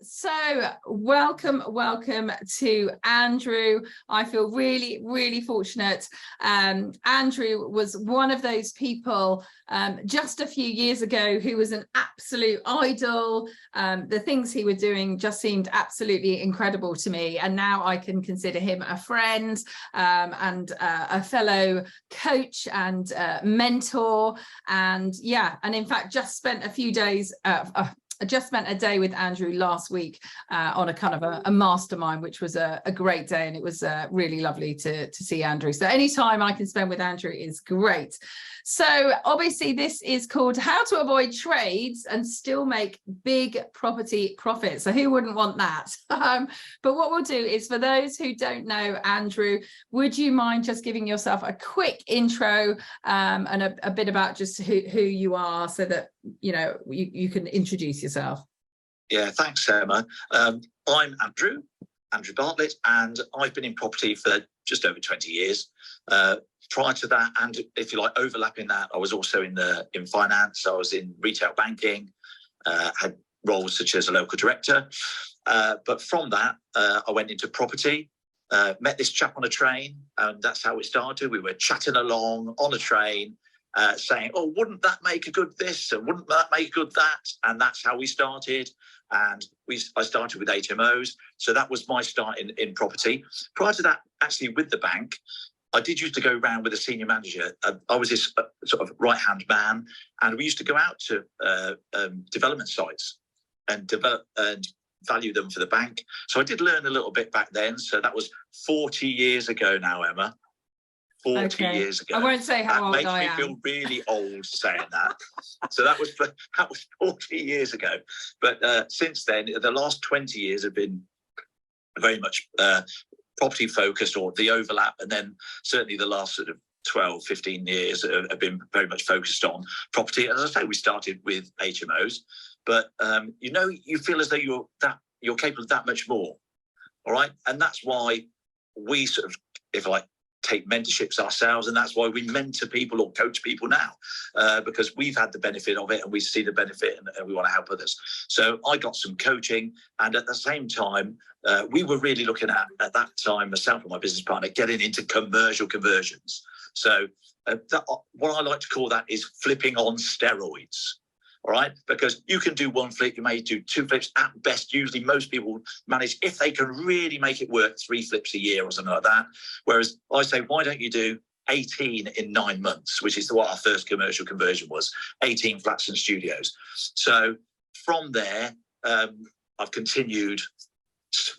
So welcome to Andrew. I feel really fortunate. Andrew was one of those people just a few years ago who was an absolute idol. The things he was doing just seemed absolutely incredible to me, and now I can consider him a friend and a fellow coach and mentor. And yeah, and in fact just spent a few days I just spent a day with Andrew last week on a kind of a mastermind, which was a great day, and it was really lovely to see Andrew. So any time I can spend with Andrew is great. So obviously this is called How to Avoid Trades and Still Make Big Property Profits. So who wouldn't want that? But what we'll do is, for those who don't know Andrew, would you mind just giving yourself a quick intro and a bit about just who you are, so that you can introduce yourself? Yeah, thanks, Emma. I'm Andrew Bartlett, and I've been in property for just over 20 years. Prior to that, and if you like, overlapping that, I was also in finance. I was in retail banking, had roles such as a local director. But from that, I went into property. Met this chap on a train, and that's how it started. We were chatting along on a train, saying, "Oh, wouldn't that make a good this, and wouldn't that make a good that?" And that's how we started. And I started with HMOs, so that was my start in property. Prior to that, actually with the bank, I did used to go around with a senior manager. I was this sort of right-hand man, and we used to go out to development sites and develop and value them for the bank. So I did learn a little bit back then. So that was 40 years ago now, Emma. 40 years ago. I won't say how old I am. Makes me feel really old saying that. So that was 40 years ago. But since then, the last 20 years have been very much property focused, or the overlap, and then certainly the last sort of 12, 15 years have been very much focused on property. As I say, we started with HMOs, but you feel as though you're capable of that much more. All right, and that's why we sort of, if I like, take mentorships ourselves, and that's why we mentor people or coach people now, because we've had the benefit of it, and we see the benefit, and we want to help others. So I got some coaching, and at the same time, we were really looking at that time, myself and my business partner, getting into commercial conversions. So what I like to call that is flipping on steroids. All right, because you can do one flip, you may do two flips at best. Usually most people manage, if they can really make it work, 3 flips a year or something like that. Whereas I say, why don't you do 18 in 9 months, which is what our first commercial conversion was, 18 flats and studios. So from there, I've continued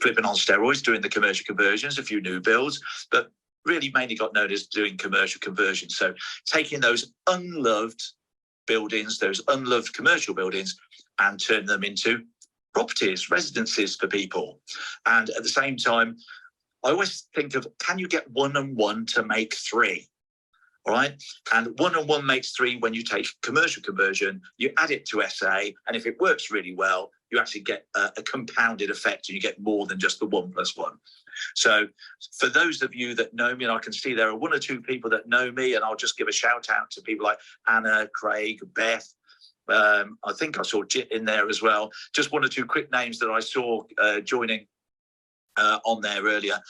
flipping on steroids, doing the commercial conversions, a few new builds, but really mainly got known as doing commercial conversions. So taking those unloved buildings, those unloved commercial buildings, and turn them into properties, residences for people. And at the same time, I always think of, can you get 1 and 1 to make 3? All right, and 1 and 1 makes 3 when you take commercial conversion, you add it to SA, and if it works really well, you actually get a compounded effect, and you get more than just the 1 + 1. So for those of you that know me, and I can see there are 1 or 2 people that know me, and I'll just give a shout out to people like Anna, Craig, Beth. I think I saw Jit in there as well. Just 1 or 2 quick names that I saw joining on there earlier.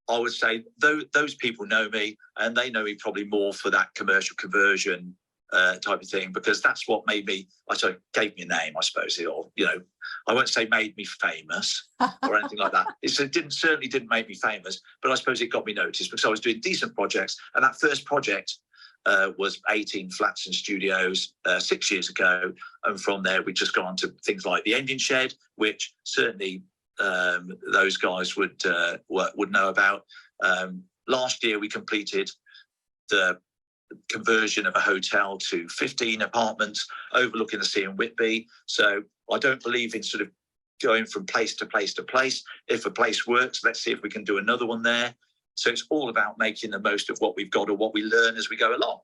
I would say those people know me, and they know me probably more for that commercial conversion type of thing, because that's what made me, gave me a name, I suppose, or, I won't say made me famous or anything like that. It certainly didn't make me famous, but I suppose it got me noticed because I was doing decent projects. And that first project was 18 flats and studios 6 years ago. And from there, we just gone on to things like the engine shed, which certainly those guys would know about. Last year, we completed the conversion of a hotel to 15 apartments overlooking the sea in Whitby. So I don't believe in sort of going from place to place to place. If a place works, let's see if we can do another one there. So it's all about making the most of what we've got or what we learn as we go along.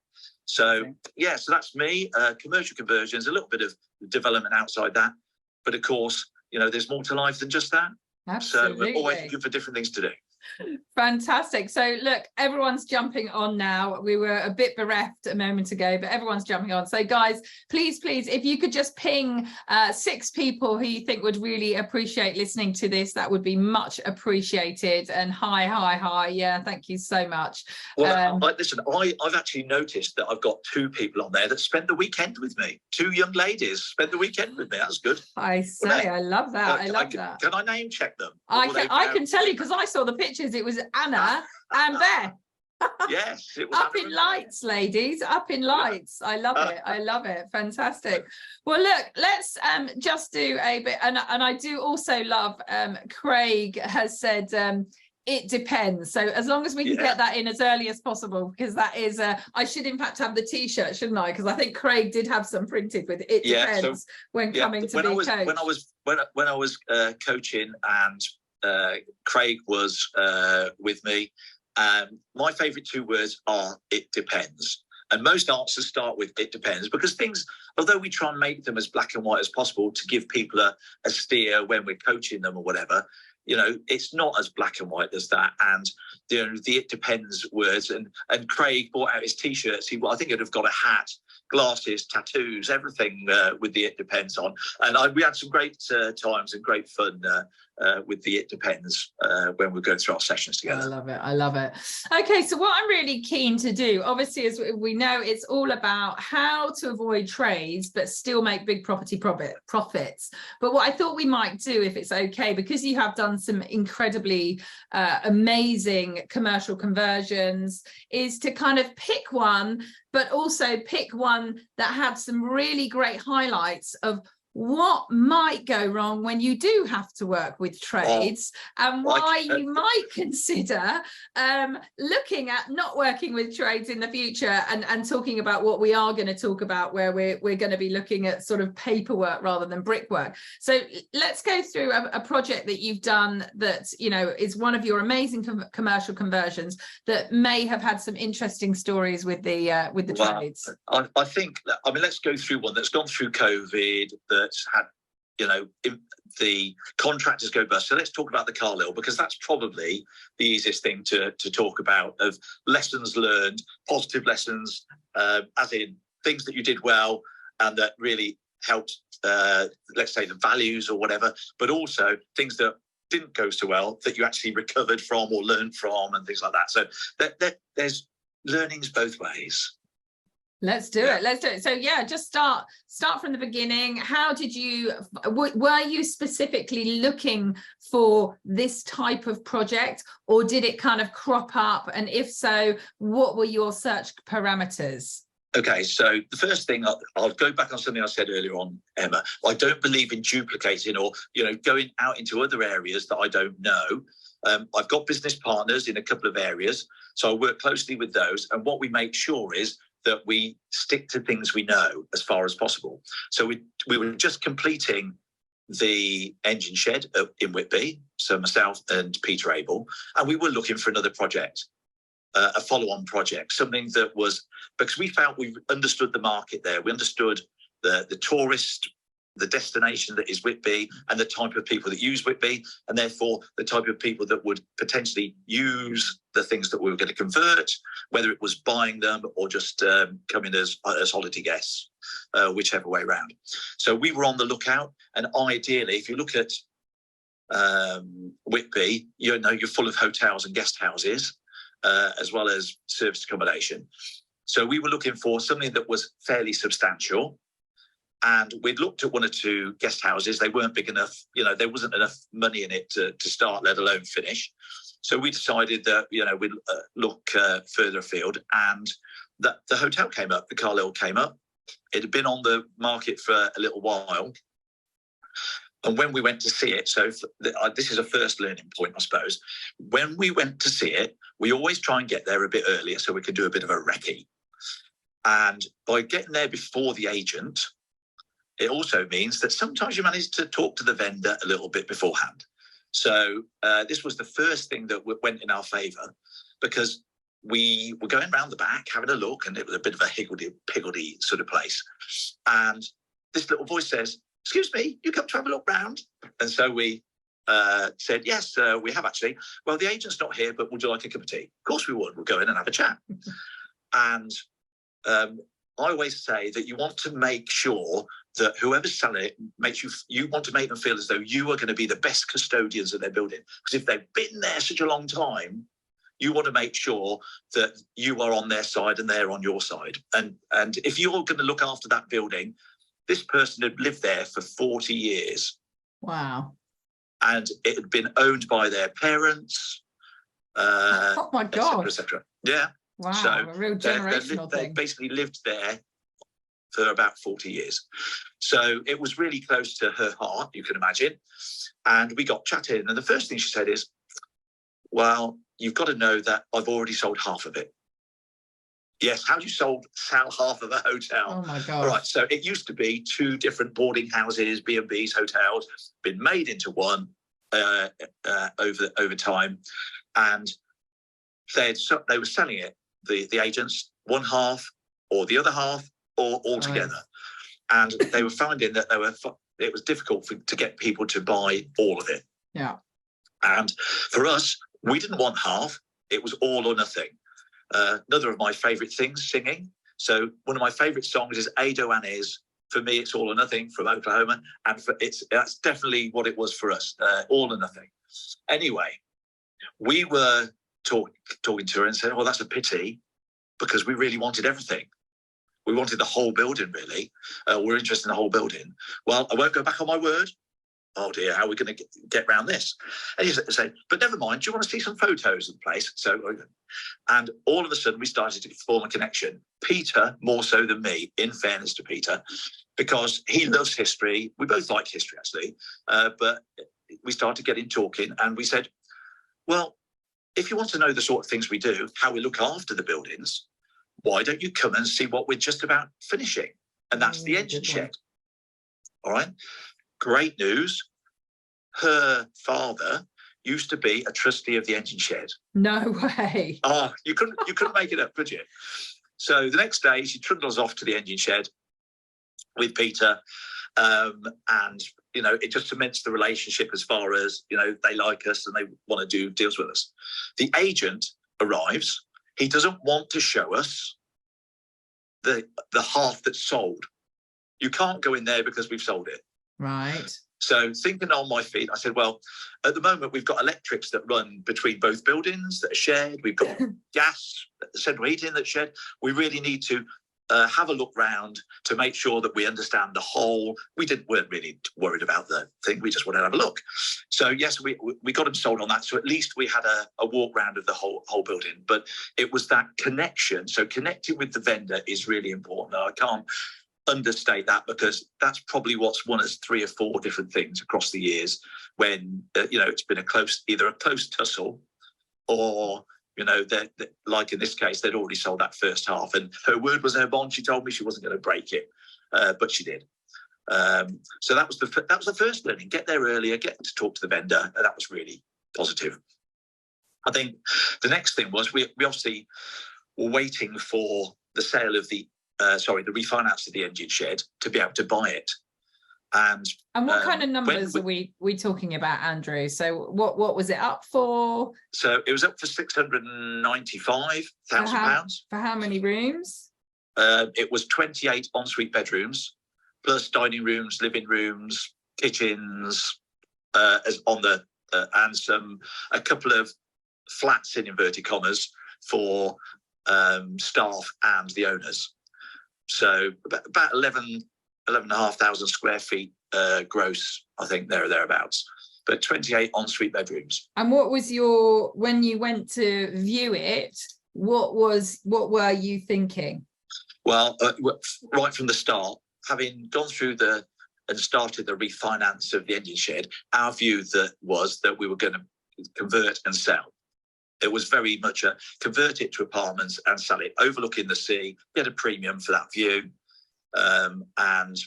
So yeah, so that's me. Commercial conversions, a little bit of development outside that, but of course, there's more to life than just that. Absolutely. So we're always looking for different things to do. Fantastic. So look, everyone's jumping on now. We were a bit bereft a moment ago, but everyone's jumping on. So guys, please, if you could just ping 6 people who you think would really appreciate listening to this, that would be much appreciated. And hi. Yeah, thank you so much. Well, listen, I've actually noticed that I've got 2 people on there that spent the weekend with me. 2 young ladies spent the weekend with me. That's good. I love that. I love that. Can I name check them? I can tell you, because I saw the pictures. It was Anna and Beth. Yes, it was up in lights, ladies, up in lights. I love it. I love it. Fantastic. Well, look, let's just do a bit, and I do also love Craig has said it depends. So as long as we can get that in as early as possible, because that is I should in fact have the t-shirt, shouldn't I? Because I think Craig did have some printed with it depends when coming to be coach. When I was coaching and Craig was with me, my favorite 2 words are it depends. And most answers start with it depends, because things, although we try and make them as black and white as possible to give people a steer when we're coaching them or whatever, you know, it's not as black and white as that. And you know, the it depends words, and Craig brought out his t-shirts. I think he'd have got a hat, glasses, tattoos, everything with the it depends on. And we had some great times and great fun with the it depends when we're going through our sessions together. I love it. Okay, so what I'm really keen to do, obviously, as we know, it's all about how to avoid trades but still make big property profits. But what I thought we might do, if it's okay, because you have done some incredibly amazing commercial conversions, is to kind of pick one, but also pick one that had some really great highlights of what might go wrong when you do have to work with trades, and why you might consider looking at not working with trades in the future, and talking about what we are going to talk about, where we're going to be looking at sort of paperwork rather than brickwork. So let's go through a project that you've done that, you know, is one of your amazing commercial conversions that may have had some interesting stories with the trades. I think let's go through one that's gone through COVID, that's had, you know, the contractors go bust. So let's talk about the Carlisle, because that's probably the easiest thing to talk about, of lessons learned, positive lessons, as in things that you did well and that really helped, let's say, the values or whatever, but also things that didn't go so well that you actually recovered from or learned from, and things like that. So there's learnings both ways. Let's do it. So yeah, just start from the beginning. How did you, were you specifically looking for this type of project, or did it kind of crop up? And if so, what were your search parameters? Okay, so the first thing, I'll go back on something I said earlier on, Emma. I don't believe in duplicating or, you know, going out into other areas that I don't know. I've got business partners in a couple of areas, so I work closely with those. And what we make sure is that we stick to things we know as far as possible. So we were just completing the engine shed in Whitby, so myself and Peter Abel, and we were looking for another project, a follow-on project, something that was, because we felt we understood the market there. We understood the tourist, the destination that is Whitby, and the type of people that use Whitby, and therefore the type of people that would potentially use the things that we were going to convert, whether it was buying them or just coming as holiday guests, whichever way around. So we were on the lookout, and ideally, if you look at Whitby, you know, you're full of hotels and guest houses, as well as serviced accommodation. So we were looking for something that was fairly substantial. And we'd looked at 1 or 2 guest houses. They weren't big enough, you know, there wasn't enough money in it to start, let alone finish. So we decided that, you know, we'd look further afield, and that the hotel came up, the Carlisle came up. It had been on the market for a little while. And when we went to see it, so this is a first learning point, I suppose. When we went to see it, we always try and get there a bit earlier so we can do a bit of a recce. And by getting there before the agent, it also means that sometimes you manage to talk to the vendor a little bit beforehand. So this was the first thing that went in our favour, because we were going around the back, having a look, and it was a bit of a higgledy-piggledy sort of place. And this little voice says, "Excuse me, you come to have a look round?" And so we said, yes, we have actually. Well, the agent's not here, but would you like a cup of tea? Of course we would. We'll go in and have a chat. And I always say that you want to make sure that whoever's selling it makes you want to make them feel as though you are going to be the best custodians of their building. Because if they've been there such a long time, you want to make sure that you are on their side and they're on your side. And if you're going to look after that building, this person had lived there for 40 years. Wow. And it had been owned by their parents. Oh my God. Et cetera. Yeah. Wow. So a real generational they thing. basically lived there for about 40 years. So it was really close to her heart, you can imagine. And we got chatting. And the first thing she said is, well, you've got to know that I've already sold half of it. Yes, how do you sell half of a hotel? Oh my God. All right, so it used to be 2 different boarding houses, B&Bs, hotels, been made into one over time. And they were selling it, the agents, one half or the other half or all together. And they were finding that it was difficult to get people to buy all of it. Yeah. And for us, we didn't want half. It was all or nothing. Another of my favourite things, singing. So one of my favourite songs is Ado Annie's. For me, it's all or nothing from Oklahoma. And that's definitely what it was for us, all or nothing. Anyway, we were talking to her and said, well, that's a pity because we really wanted everything. We wanted the whole building, really. We're interested in the whole building. Well, I won't go back on my word. Oh dear, how are we going to get around this? And he said, but never mind, do you want to see some photos of the place? So, and all of a sudden we started to form a connection. Peter, more so than me, in fairness to Peter, because he loves history. We both liked history, actually. But we started getting talking and we said, well, if you want to know the sort of things we do, how we look after the buildings, why don't you come and see what we're just about finishing? And that's the engine shed. All right. Great news. Her father used to be a trustee of the engine shed. No way. Oh, you couldn't make it up, could you? So the next day she trundles off to the engine shed with Peter. And, you know, it just cements the relationship as far as, you know, they like us and they want to do deals with us. The agent arrives. He doesn't want to show us the half that's sold. You can't go in there because we've sold it. Right. So thinking on my feet, I said, well, at the moment, we've got electrics that run between both buildings that are shared. We've got gas, central heating that's shared. We really need to have a look round to make sure that we understand the whole. Weren't really worried about the thing. We just wanted to have a look. So yes, we got them sold on that. So at least we had a walk round of the whole building. But it was that connection. So connecting with the vendor is really important. I can't understate that because that's probably what's won us 3 or 4 different things across the years when it's been either a close tussle or like in this case they'd already sold that first half and her word was her bond. She told me she wasn't going to break it, but she did. So that was the first learning. Get there earlier, get to talk to the vendor, and that was really positive. I think the next thing was we obviously were waiting for the sale of the refinance of the engine shed to be able to buy it. And what kind of numbers are we talking about, Andrew? So what was it up for? So it was up for £695,000. For how many rooms? It was 28 ensuite bedrooms, plus dining rooms, living rooms, kitchens, and a couple of flats in inverted commas for staff and the owners. So about 11,500 square feet gross, I think, there or thereabouts, but 28 ensuite bedrooms. And what was when you went to view it, what were you thinking? Well, right from the start, having gone through and started the refinance of the engine shed, our view was that we were going to convert and sell. It was very much convert it to apartments and sell it, overlooking the sea, get a premium for that view. And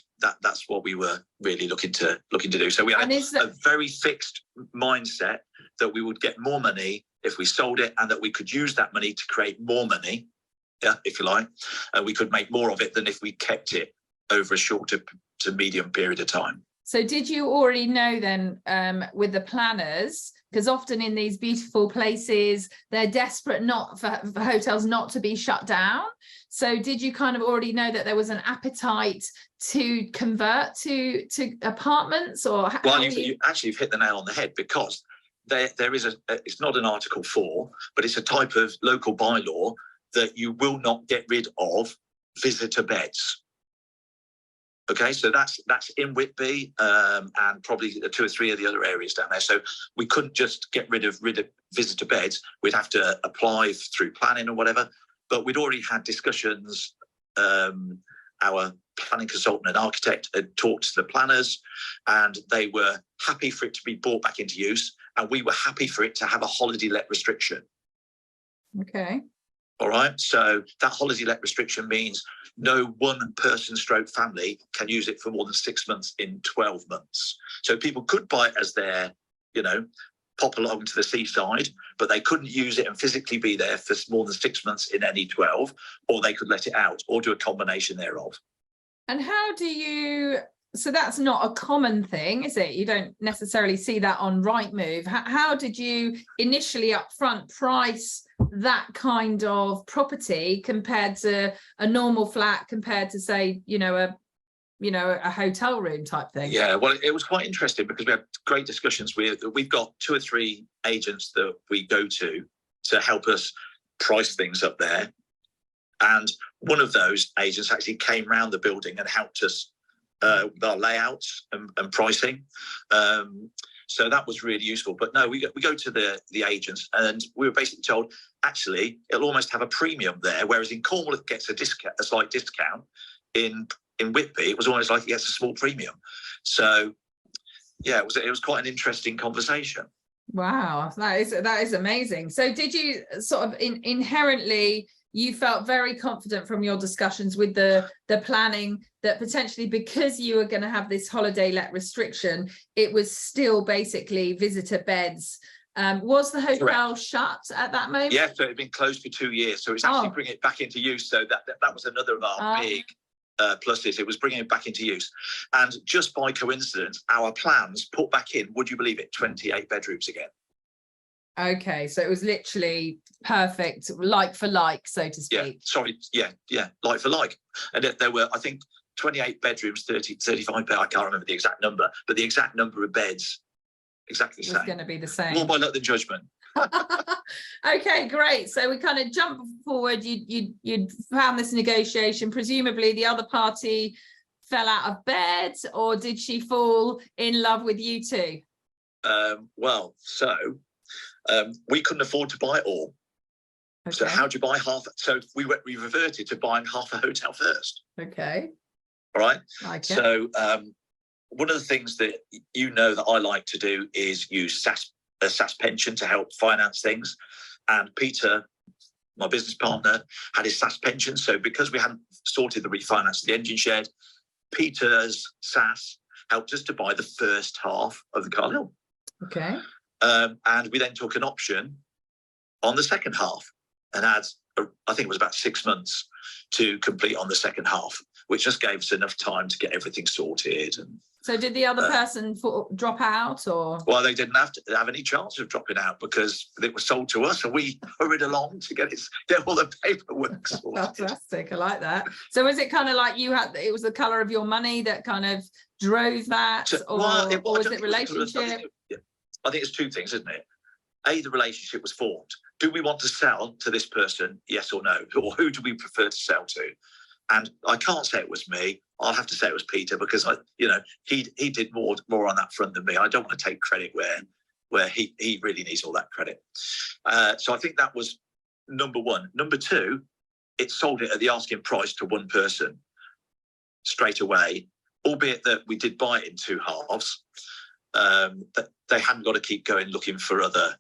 that's what we were really looking to do. So we had a very fixed mindset that we would get more money if we sold it and that we could use that money to create more money, if you like, and we could make more of it than if we kept it over a shorter to medium period of time. So did you already know then with the planners, because often in these beautiful places, they're desperate not for hotels not to be shut down. So did you kind of already know that there was an appetite to convert to apartments, or well, you've hit the nail on the head, because there is it's not an Article 4, but it's a type of local bylaw that you will not get rid of visitor beds. Okay, so that's in Whitby and probably 2 or 3 of the other areas down there. So we couldn't just get rid of visitor beds. We'd have to apply through planning or whatever. But we'd already had discussions. Our planning consultant and architect had talked to the planners, and they were happy for it to be brought back into use. And we were happy for it to have a holiday let restriction. Okay. All right. So that holiday let restriction means no one person stroke family can use it for more than 6 months in 12 months. So people could buy it as their, pop along to the seaside, but they couldn't use it and physically be there for more than 6 months in any 12, or they could let it out or do a combination thereof. And how do you, so that's not a common thing, is it? You don't necessarily see that on Rightmove. How did you initially upfront price that kind of property compared to a normal flat, compared to, say, a hotel room type thing? Yeah, well, it was quite interesting because we had great discussions we've got 2 or 3 agents that we go to help us price things up there. And one of those agents actually came around the building and helped us with our layouts and pricing. So that was really useful. But no, we go to the agents, and we were basically told, actually, it'll almost have a premium there, whereas in Cornwall it gets a slight discount. In Whitby, it was almost like it gets a small premium. So, yeah, it was quite an interesting conversation. Wow, that is amazing. So did you sort of inherently, you felt very confident from your discussions with the planning that potentially, because you were going to have this holiday let restriction, it was still basically visitor beds. Was the hotel Correct. shut at that moment? Yeah, so it had been closed for 2 years. So it's actually bringing it back into use. So that was another of our big pluses. It was bringing it back into use. And just by coincidence, our plans put back in, would you believe it, 28 bedrooms again. Okay, so it was literally perfect, like for like, so to speak. Yeah, like for like. And there were, I think, 28 bedrooms, 35 beds. I can't remember the exact number, but the exact number of beds, exactly the same. It's going to be the same. More by luck than judgment. Okay, great. So we kind of jump forward. You found this negotiation. Presumably the other party fell out of bed, or did she fall in love with you too? We couldn't afford to buy it all. Okay. So how do you buy half? So we reverted to buying half a hotel first. Okay. All right. Like so one of the things that that I like to do is use a SAS pension to help finance things. And Peter, my business partner, had his SAS pension. So because we hadn't sorted the refinance of the engine shed, Peter's SAS helped us to buy the first half of the Carlisle. Okay. And we then took an option on the second half and had, I think it was about 6 months to complete on the second half, which just gave us enough time to get everything sorted. And so did the other person drop out, or? Well, they didn't have any chance of dropping out because it was sold to us, and we hurried along to get all the paperwork sorted. Fantastic, I like that. So was it kind of like it was the colour of your money that kind of drove that, or was it relationship? I think it's 2 things, isn't it? A, the relationship was formed. Do we want to sell to this person, yes or no? Or who do we prefer to sell to? And I can't say it was me. I'll have to say it was Peter, because he did more on that front than me. I don't want to take credit where he really needs all that credit. So I think that was number 1. Number 2, it sold it at the asking price to one person straight away, albeit that we did buy it in 2 halves. That they hadn't got to keep going looking for other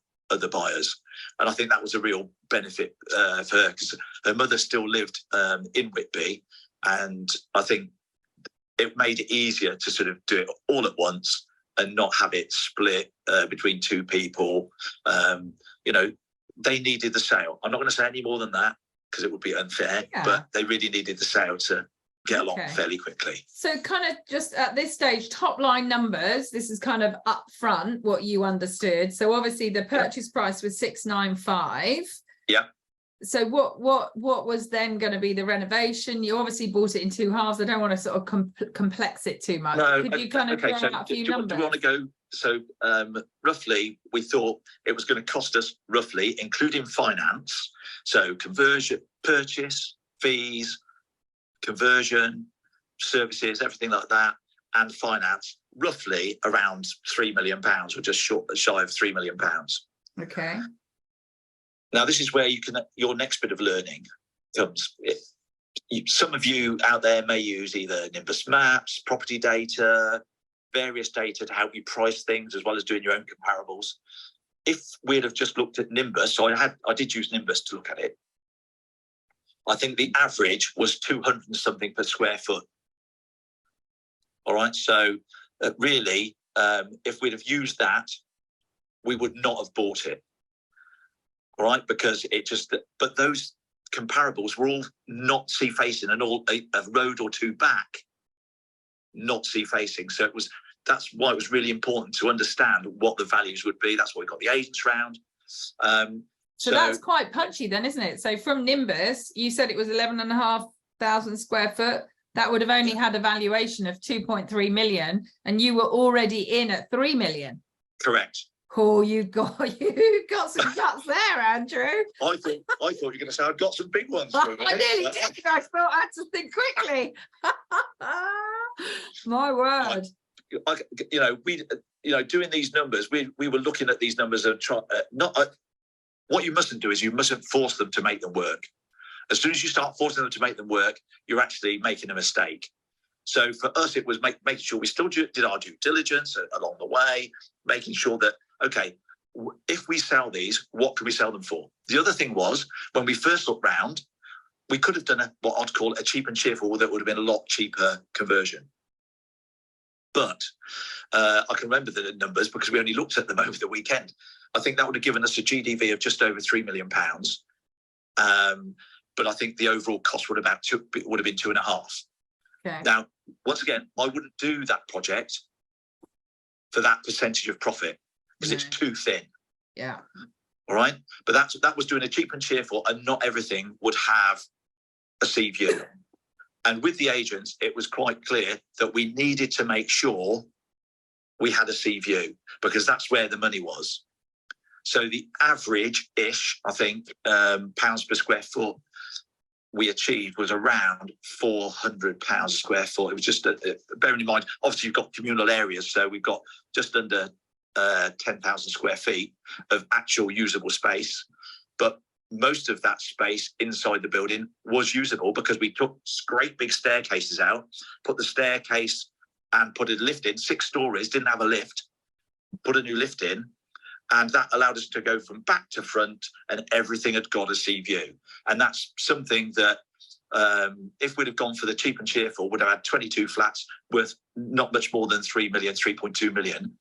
buyers, and I think that was a real benefit for her, because her mother still lived in Whitby, and I think it made it easier to sort of do it all at once and not have it split between 2 people. They needed the sale. I'm not going to say any more than that because it would be unfair, but they really needed the sale to get along fairly quickly. So kind of just at this stage, top line numbers, this is kind of upfront what you understood. So obviously the purchase price was 695. Yeah. So what was then going to be the renovation? You obviously bought it in two halves. I don't want to sort of complex it too much. No, could you kind of throw out a few numbers? Do you want to go? So roughly, we thought it was going to cost us roughly, including finance, so conversion, purchase, fees, conversion, services, everything like that, and finance, roughly around £3 million, or just shy of £3 million. Okay. Now, this is where your next bit of learning comes. Some of you out there may use either Nimbus maps, property data, various data to help you price things, as well as doing your own comparables. If we'd have just looked at Nimbus, so I did use Nimbus to look at it. I think the average was 200 and something per square foot. All right, so really, if we'd have used that, we would not have bought it. All right, because but those comparables were all not sea facing and all a road or two back, not sea facing. So that's why it was really important to understand what the values would be. That's why we got the agents round. So that's quite punchy then, isn't it? So from Nimbus, you said it was 11,500 square foot. That would have only had a valuation of 2.3 million, and you were already in at 3 million. Correct. Oh, you got some guts there, Andrew. I thought you were going to say I've got some big ones. I nearly did. I thought I had to think quickly. My word. Doing these numbers, we were looking at these numbers and what you mustn't do is you mustn't force them to make them work. As soon as you start forcing them to make them work, you're actually making a mistake. So for us, it was making sure we still did our due diligence along the way, making sure that, okay, if we sell these, what can we sell them for? The other thing was, when we first looked round, we could have done what I'd call a cheap and cheerful that would have been a lot cheaper conversion. But I can remember the numbers because we only looked at them over the weekend. I think that would have given us a GDV of just over £3 million. But I think the overall cost would have been 2.5. Okay. Now, once again, I wouldn't do that project for that percentage of profit because it's too thin. Yeah. All right. But that was doing a cheap and cheerful, and not everything would have a sea view. And with the agents, it was quite clear that we needed to make sure we had a sea view because that's where the money was. So the average-ish, I think, pounds per square foot we achieved was around £400 a square foot. It was just, bearing in mind, obviously you've got communal areas, so we've got just under 10,000 square feet of actual usable space. But most of that space inside the building was usable because we took great big staircases out, put the staircase and put a lift in, 6 stories, didn't have a lift, put a new lift in, and that allowed us to go from back to front, and everything had got a sea view. And that's something that if we'd have gone for the cheap and cheerful, would have had 22 flats worth not much more than 3 million, 3.2 million.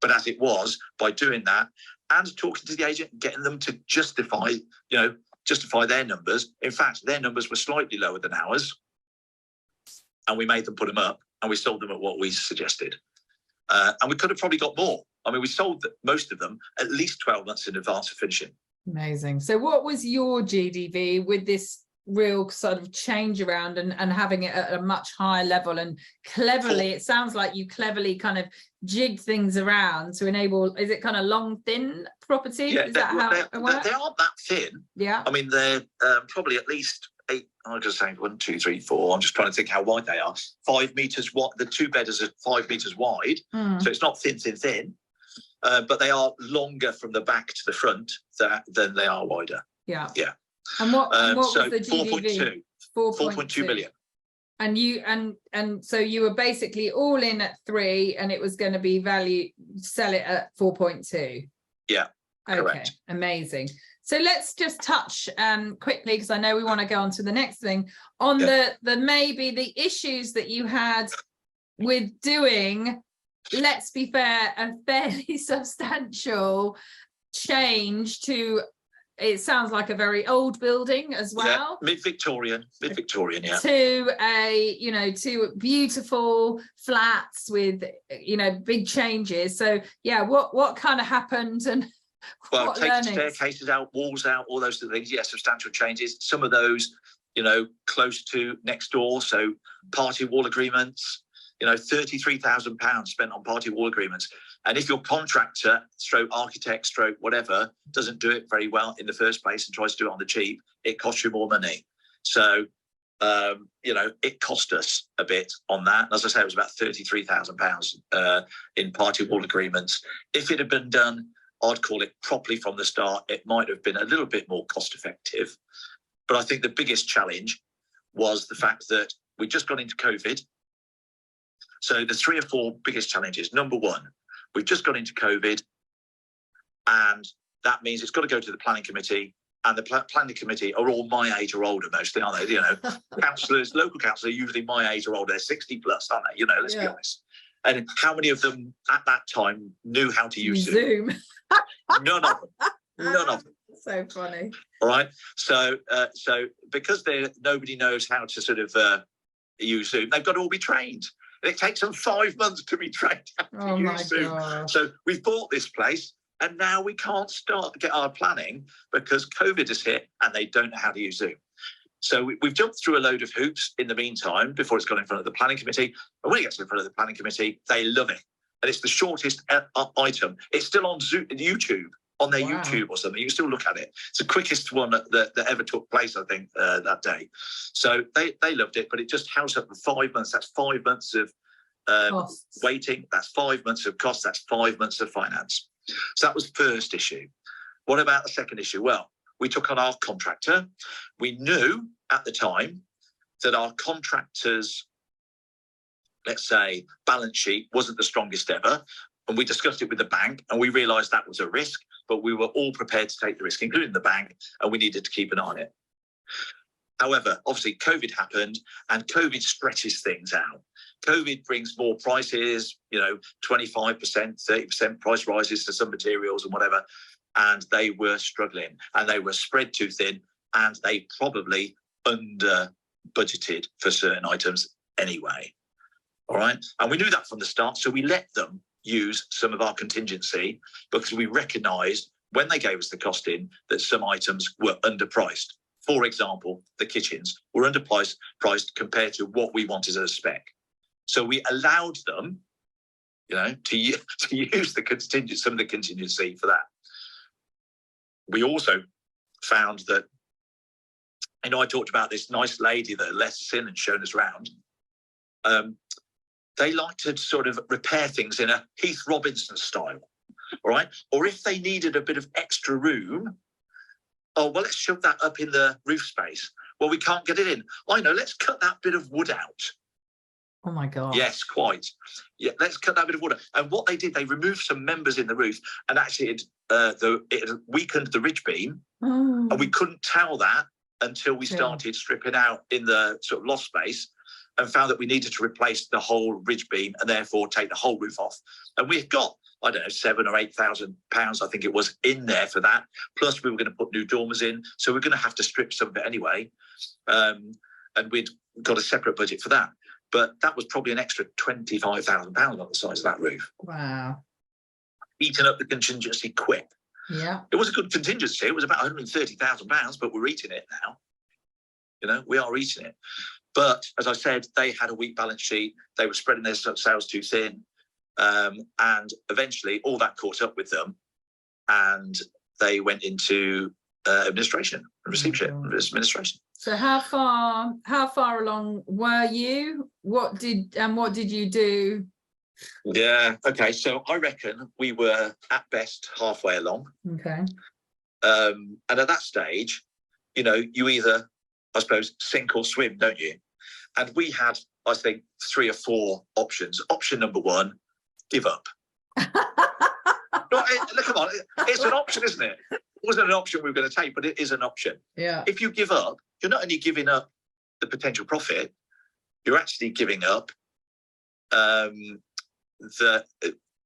But as it was, by doing that and talking to the agent, getting them to justify their numbers. In fact, their numbers were slightly lower than ours. And we made them put them up, and we sold them at what we suggested. And we could have probably got more. I mean, we sold most of them at least 12 months in advance of finishing. Amazing. So what was your GDV with this real sort of change around and having it at a much higher level? And cleverly, it sounds like you cleverly kind of jigged things around to enable, is it kind of long, thin property? Yeah, is that how it works? They aren't that thin. Yeah. I mean, they're probably at least 8, I'm just saying 1, 2, 3, 4. I'm just trying to think how wide they are. 5 meters wide. The 2 bedders are 5 meters wide. So it's not thin. But they are longer from the back to the front than they are wider. Yeah. Yeah. And what was the GDV? 4.2 million. And so you were basically all in at 3, and it was going to be sell it at 4.2. Yeah. Okay. Correct. Amazing. So let's just touch quickly, because I know we want to go on to the next thing, on the maybe the issues that you had with doing, let's be fair, a fairly substantial change to it sounds like a very old building as well. Yeah, mid-Victorian, yeah. To a, you know, to beautiful flats with, you know, big changes. So yeah, what kind of happened, and well, what take learnings? Staircases out, walls out, all those things. Yeah, substantial changes. Some of those, you know, close to next door. So party wall agreements, you know, £33,000 spent on party wall agreements. And if your contractor, stroke architect, stroke whatever, doesn't do it very well in the first place and tries to do it on the cheap, it costs you more money. So, you know, it cost us a bit on that. And as I say, it was about £33,000 in party wall agreements. If it had been done, I'd call it properly from the start, it might have been a little bit more cost effective. But I think the biggest challenge was the fact that we just got into COVID. So the 3 or 4 biggest challenges. Number one, we've just got into COVID, and that means it's got to go to the planning committee, and the planning committee are all my age or older mostly, aren't they? You know, councillors, local councillors are usually my age or older. They're 60 plus, aren't they? You know, let's be honest. And how many of them at that time knew how to use Zoom? None of them. None of them. So funny. All right. So because nobody knows how to sort of use Zoom, they've got to all be trained. It takes them 5 months to be trained how to use Zoom. God. So we've bought this place, and now we can't get our planning because COVID has hit and they don't know how to use Zoom. So we've jumped through a load of hoops in the meantime before it's gone in front of the planning committee. And when it gets in front of the planning committee, they love it. And it's the shortest item. It's still on YouTube, on their YouTube or something. You can still look at it. It's the quickest one that ever took place, I think, that day. So they loved it, but it just housed up for 5 months. That's 5 months of waiting. That's 5 months of cost. That's 5 months of finance. So that was the first issue. What about the second issue? Well, we took on our contractor. We knew at the time that our contractor's, let's say, balance sheet wasn't the strongest ever. And we discussed it with the bank, and we realised that was a risk, but we were all prepared to take the risk, including the bank, and we needed to keep an eye on it. However, obviously, COVID happened, and COVID stretches things out. COVID brings more prices, you know, 25%, 30% price rises to some materials and whatever, and they were struggling, and they were spread too thin, and they probably under budgeted for certain items anyway. All right. And we knew that from the start. So we let them use some of our contingency because we recognised when they gave us the costing that some items were underpriced. For example, the kitchens were underpriced compared to what we wanted as a spec. So we allowed them, you know, to use the contingency, some of the contingency for that. We also found that, you know, I talked about this nice lady that let us in and shown us around. They like to sort of repair things in a Heath Robinson style, all right? Or if they needed a bit of extra room, oh, well, let's shove that up in the roof space. Well, we can't get it in. I know, let's cut that bit of wood out. Oh, my God. Yes, quite. Yeah, let's cut that bit of wood out. And what they did, they removed some members in the roof, and actually it weakened the ridge beam, and we couldn't tell that until we started stripping out in the sort of loft space, and found that we needed to replace the whole ridge beam and therefore take the whole roof off. And we've got, I don't know, £7,000 or £8,000, I think it was, in there for that. Plus we were going to put new dormers in. So we're going to have to strip some of it anyway. And we'd got a separate budget for that. But that was probably an extra £25,000 on the size of that roof. Wow. Eating up the contingency quick. Yeah. It was a good contingency. It was about £130,000, but we're eating it now. You know, we are eating it. But as I said, they had a weak balance sheet. They were spreading their sales too thin. And eventually all that caught up with them, and they went into administration, receivership administration. So how far along were you? What did you do? Yeah. Okay. So I reckon we were at best halfway along. Okay. And at that stage, you know, you either, I suppose, sink or swim, don't you? And we had, I think, 3 or 4 options. Option number 1, give up. No, come on, it's an option, isn't it? It wasn't an option we were going to take, but it is an option. Yeah. If you give up, you're not only giving up the potential profit, you're actually giving up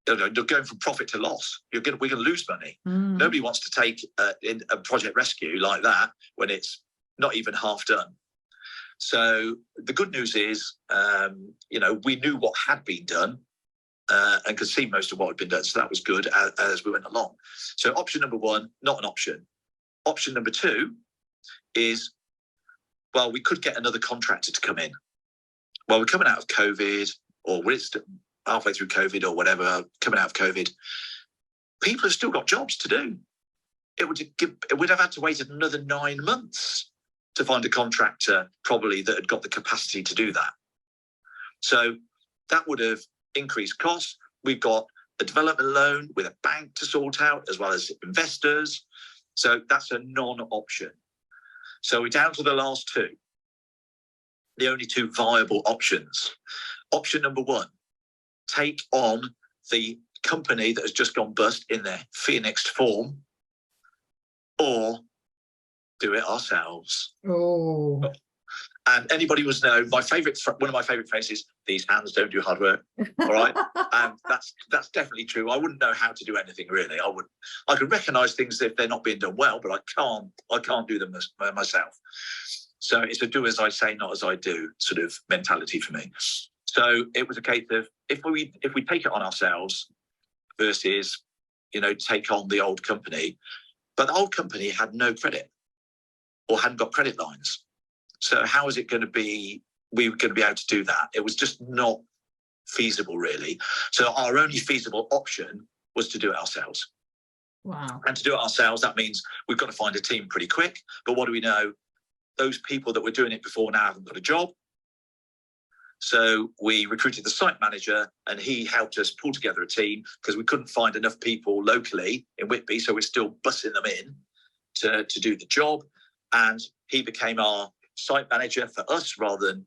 You're going from profit to loss. We're going to lose money. Nobody wants to take in a project rescue like that when it's not even half done. So the good news is, we knew what had been done and could see most of what had been done. So that was good as we went along. So option number one, not an option. Option number two is, well, we could get another contractor to come in. Well, we're coming out of COVID, or we're halfway through COVID or whatever, coming out of COVID. People have still got jobs to do. We'd have had to wait another 9 months to find a contractor probably that had got the capacity to do that. So that would have increased costs. We've got a development loan with a bank to sort out, as well as investors. So that's a non-option. So we're down to the last two, the only two viable options. Option number one, take on the company that has just gone bust in their phoenixed form, or do it ourselves. Oh. And anybody must know one of my favourite phrases: "These hands don't do hard work." All right, and that's definitely true. I wouldn't know how to do anything really. I could recognise things if they're not being done well, but I can't do them myself. So it's a do as I say, not as I do sort of mentality for me. So it was a case of if we take it on ourselves versus take on the old company, but the old company had no credit or hadn't got credit lines. So how is it going to be? We were going to be able to do that. It was just not feasible, really. So our only feasible option was to do it ourselves. Wow. And to do it ourselves, that means we've got to find a team pretty quick. But what do we know? Those people that were doing it before now haven't got a job. So we recruited the site manager, and he helped us pull together a team because we couldn't find enough people locally in Whitby. So we're still bussing them in to do the job. And he became our site manager for us rather than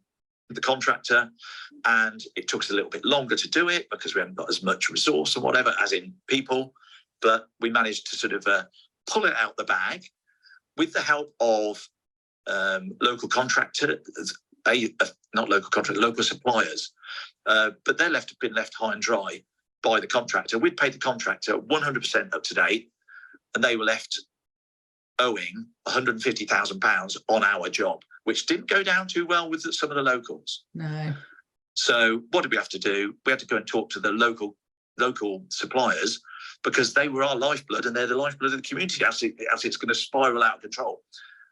the contractor. And it took us a little bit longer to do it because we haven't got as much resource and whatever, as in people. But we managed to sort of pull it out the bag with the help of local contractors, local suppliers. But they're been left high and dry by the contractor. We'd paid the contractor 100% up to date, and they were left owing £150,000 on our job, which didn't go down too well with some of the locals. No. So what did we have to do? We had to go and talk to the local suppliers, because they were our lifeblood, and they're the lifeblood of the community as it's going to spiral out of control.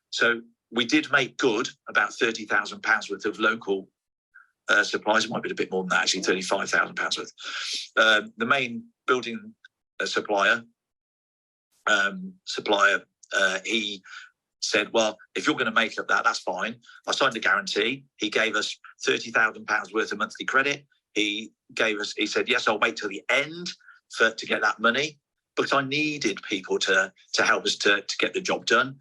So we did make good about £30,000 worth of local supplies. It might be a bit more than that, actually, £35,000 worth. The main building supplier, he said, well, if you're going to make up that's fine. I signed a guarantee. He gave us £30,000 worth of monthly credit. He said, yes, I'll wait till the end to get that money, because I needed people to help us to get the job done.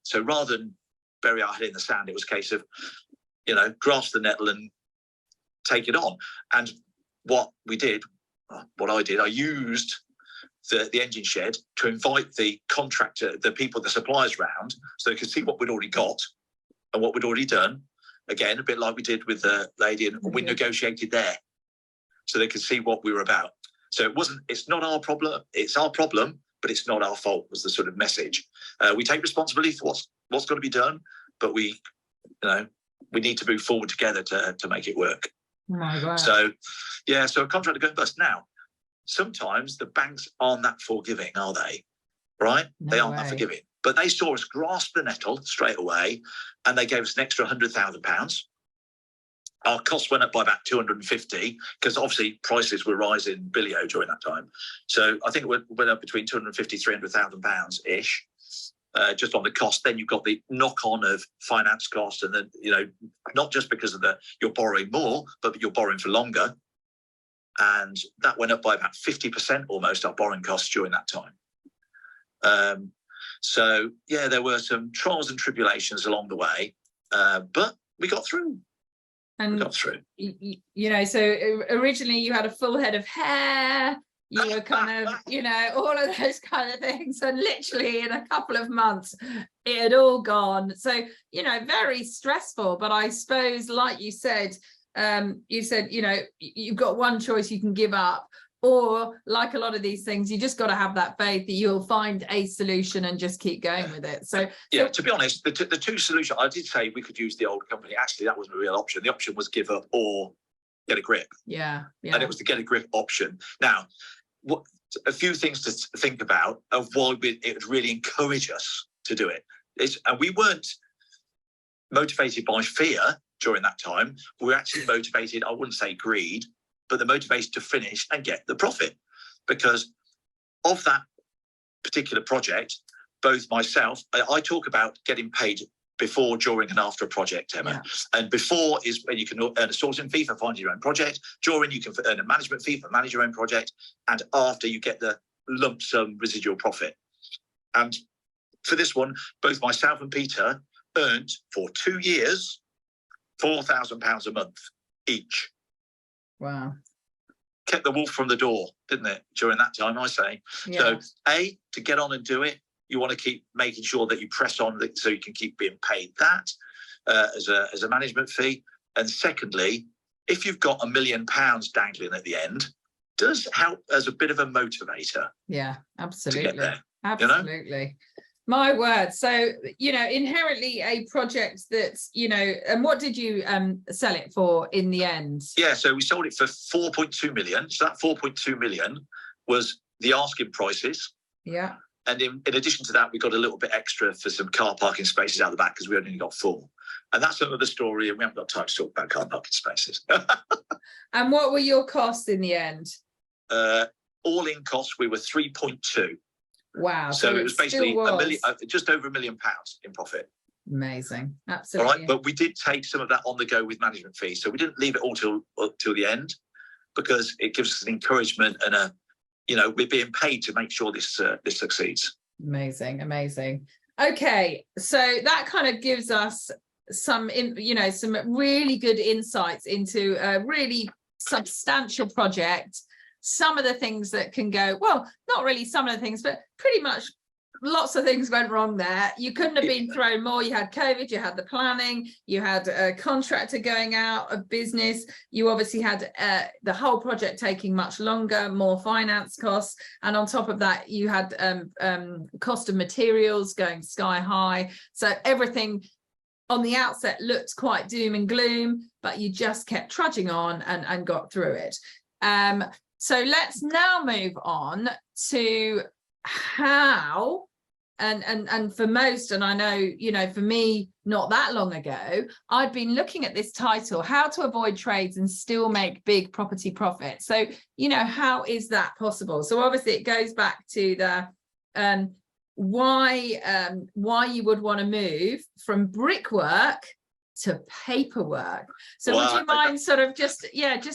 So rather than bury our head in the sand, it was a case of, grasp the nettle and take it on. And what I did, I used the engine shed to invite the contractor, the suppliers round, so they could see what we'd already got and what we'd already done. Again, a bit like we did with the lady, and we negotiated there, so they could see what we were about. So it's not our problem. It's our problem, but it's not our fault, was the sort of message. We take responsibility for what's got to be done, but we need to move forward together to make it work. Oh my God. So a contractor going bust. Now, sometimes the banks aren't that forgiving, are they? Right? No they aren't way. that forgiving. But they saw us grasp the nettle straight away, and they gave us an extra £100,000. Our costs went up by about 250, because obviously prices were rising billio during that time. So I think it went up between 250, £300,000 ish, just on the cost. Then you've got the knock-on of finance costs, and then not just because of you're borrowing more, but you're borrowing for longer, and that went up by about 50% almost, our borrowing costs during that time. So there were some trials and tribulations along the way, but we got through. And so originally you had a full head of hair, you were kind of, all of those kind of things, and literally in a couple of months it had all gone. So, very stressful. But I suppose, like you said, you've got one choice: you can give up, or like a lot of these things, you just got to have that faith that you'll find a solution and just keep going with it. So yeah, to be honest, the two solutions, I did say we could use the old company. Actually, that wasn't a real option. The option was give up or get a grip. Yeah. And it was the get a grip option. Now, what a few things to think about of why it would really encourage us to do it. And we weren't motivated by fear during that time. We were actually motivated, I wouldn't say greed, but the motivation to finish and get the profit. Because of that particular project, both myself, I talk about getting paid before, during, and after a project, Emma. Yeah. And before is when you can earn a sourcing fee for finding your own project. During, you can earn a management fee for manage your own project. And after, you get the lump sum residual profit. And for this one, both myself and Peter earned for 2 years £4,000 a month each. Wow. Kept the wolf from the door, didn't it, during that time, I say. Yeah. So, to get on and do it, you want to keep making sure that you press on so you can keep being paid that as a management fee. And secondly, if you've got £1 million dangling at the end, does help as a bit of a motivator. Yeah, absolutely. To get there, absolutely. You know? My word. So, inherently a project that's, and what did you sell it for in the end? Yeah, so we sold it for 4.2 million. So that 4.2 million was the asking prices. Yeah. And in addition to that, we got a little bit extra for some car parking spaces out the back because we only got 4. And that's another story, and we haven't got time to talk about car parking spaces. And what were your costs in the end? All-in costs, we were 3.2. Wow. So it was basically £1 million, just over £1 million in profit. Amazing. Absolutely. All right, but we did take some of that on the go with management fees. So we didn't leave it all till the end, because it gives us an encouragement and we're being paid to make sure this succeeds. Amazing, amazing. Okay, so that kind of gives us some really good insights into a really substantial project. Some of the things that can go, well, not really some of the things, but pretty much lots of things went wrong there. You couldn't have been thrown more. You had COVID, you had the planning, you had a contractor going out of business. You obviously had the whole project taking much longer, more finance costs. And on top of that, you had cost of materials going sky high. So everything on the outset looked quite doom and gloom, but you just kept trudging on and got through it. So let's now move on to how, and for most, and I know, for me, not that long ago, I'd been looking at this title, How to Avoid Trades and Still Make Big Property Profits. So, how is that possible? So obviously it goes back to the why you would want to move from brickwork to paperwork. So would you mind sort of just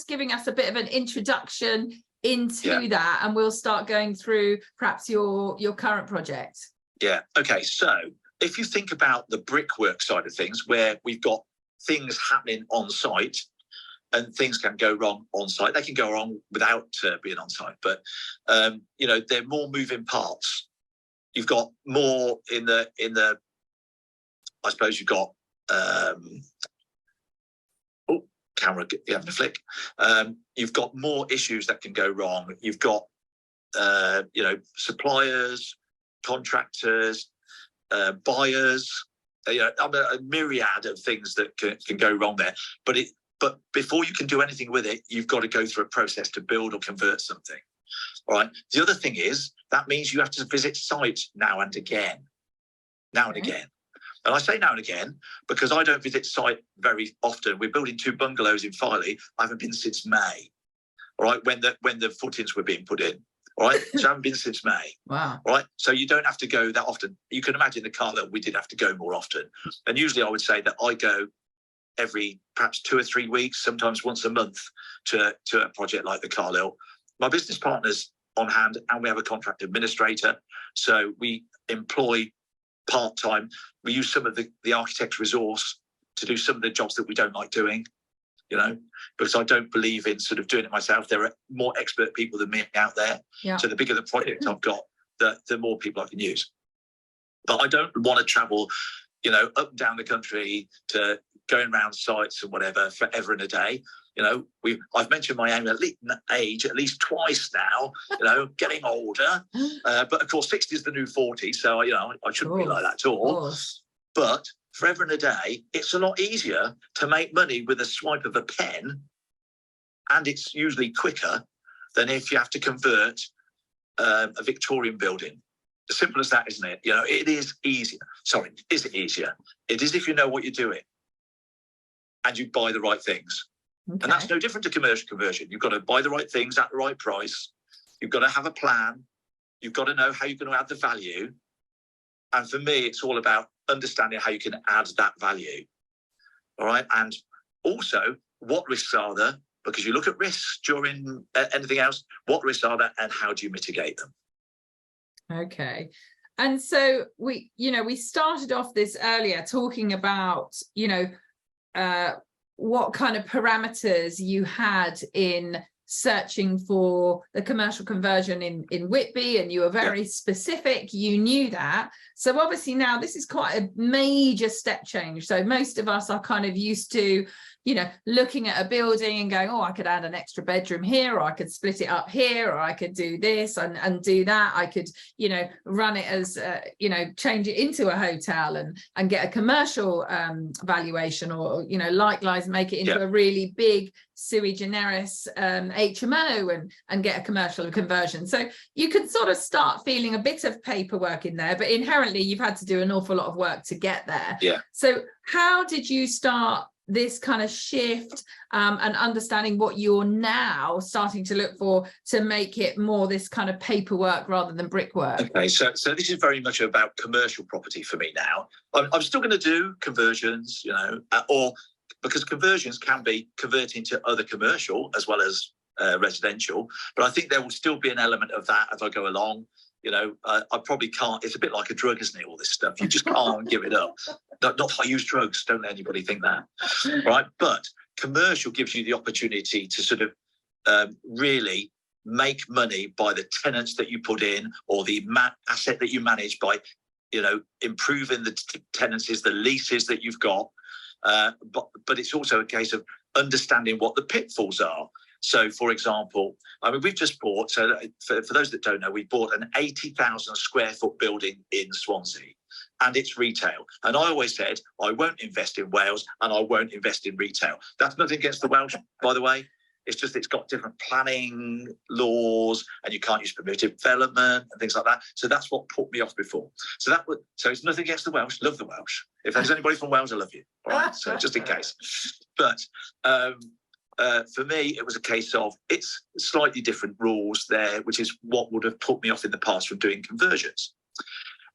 giving us a bit of an introduction into that, and we'll start going through perhaps your current project. Yeah, okay, so if you think about the brickwork side of things, where we've got things happening on site, and things can go wrong on site. They can go wrong without being on site, but they're more moving parts. You've got more in the I suppose you've got camera, you have to flick. You've got more issues that can go wrong. You've got suppliers, contractors, buyers, a myriad of things that can go wrong there. But before you can do anything with it, you've got to go through a process to build or convert something. All right. The other thing is that means you have to visit site now and again. And I say now and again because I don't visit site very often. We're building 2 bungalows in Filey. I haven't been since May. All right, when the footings were being put in. All right, so I haven't been since May. Wow. All right, so you don't have to go that often. You can imagine the Carlisle, we did have to go more often. And usually I would say that I go every perhaps 2 or 3 weeks, sometimes once a month to a project like the Carlisle. My business partner's on hand, and we have a contract administrator. So we employ part-time. We use some of the architect's resource to do some of the jobs that we don't like doing, because I don't believe in sort of doing it myself. There are more expert people than me out there. Yeah. So the bigger the project I've got, the more people I can use. But I don't want to travel, up and down the country to going around sites and whatever forever and a day. You know, I've mentioned my age at least twice now, you know, getting older. But of course, 60 is the new 40. So, you know, I shouldn't be like that at all. But forever and a day, it's a lot easier to make money with a swipe of a pen. And it's usually quicker than if you have to convert a Victorian building. As simple as that, isn't it? You know, it is easier. Sorry, is it easier? It is if you know what you're doing and you buy the right things. Okay. And that's no different to commercial conversion. You've got to buy the right things at the right price. You've got to have a plan. You've got to know how you're going to add the value. And for me, it's all about understanding how you can add that value. All right. And also, what risks are there? Because you look at risks during anything else, what risks are there and how do you mitigate them? Okay. And so we started off this earlier talking about, what kind of parameters you had in searching for the commercial conversion in Whitby, and you were very specific, you knew that. So obviously now this is quite a major step change. So most of us are kind of used to, looking at a building and going, oh, I could add an extra bedroom here, or I could split it up here, or I could do this and do that. I could, run it as, change it into a hotel and get a commercial valuation, or, likewise make it into a really big sui generis HMO and get a commercial conversion. So you can sort of start feeling a bit of paperwork in there, but inherently you've had to do an awful lot of work to get there. Yeah. So how did you start this kind of shift and understanding what you're now starting to look for to make it more this kind of paperwork rather than brickwork? Okay, so this is very much about commercial property for me now. I'm still going to do conversions, or because conversions can be converting to other commercial as well as residential, but I think there will still be an element of that as I go along. I probably can't. It's a bit like a drug, isn't it? All this stuff, you just can't give it up. Not that I use drugs. Don't let anybody think that, right? But commercial gives you the opportunity to sort of really make money by the tenants that you put in, or the asset that you manage by, improving the tenancies, the leases that you've got. But it's also a case of understanding what the pitfalls are. So, for example, we've just bought, so for those that don't know, we bought an 80,000 square foot building in Swansea, and it's retail. And I always said, I won't invest in Wales and I won't invest in retail. That's nothing against the Welsh, by the way. It's just it's got different planning laws and you can't use permitted development and things like that. So that's what put me off before. So it's nothing against the Welsh. Love the Welsh. If there's anybody from Wales, I love you. All right. So just in case. But for me, it was a case of it's slightly different rules there, which is what would have put me off in the past from doing conversions.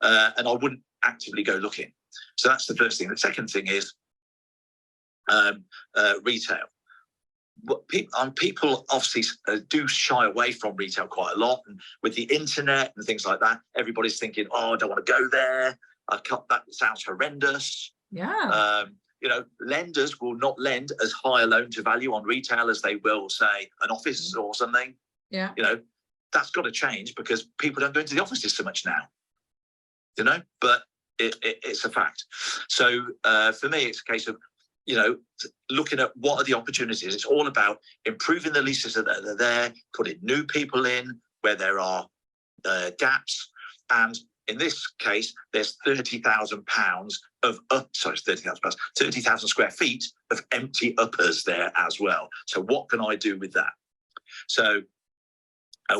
And I wouldn't actively go looking. So that's the first thing. The second thing is retail. People obviously do shy away from retail quite a lot, and with the internet and things like that, everybody's thinking, "Oh, I don't want to go there. That sounds horrendous." Yeah. Lenders will not lend as high a loan to value on retail as they will, say, an office or something. Yeah. That's got to change because people don't go into the offices so much now. But it's a fact. So for me, it's a case of looking at what are the opportunities. It's all about improving the leases that are there, putting new people in where there are gaps. And in this case, there's £30,000 of 30,000 square feet of empty uppers there as well. So what can I do with that? So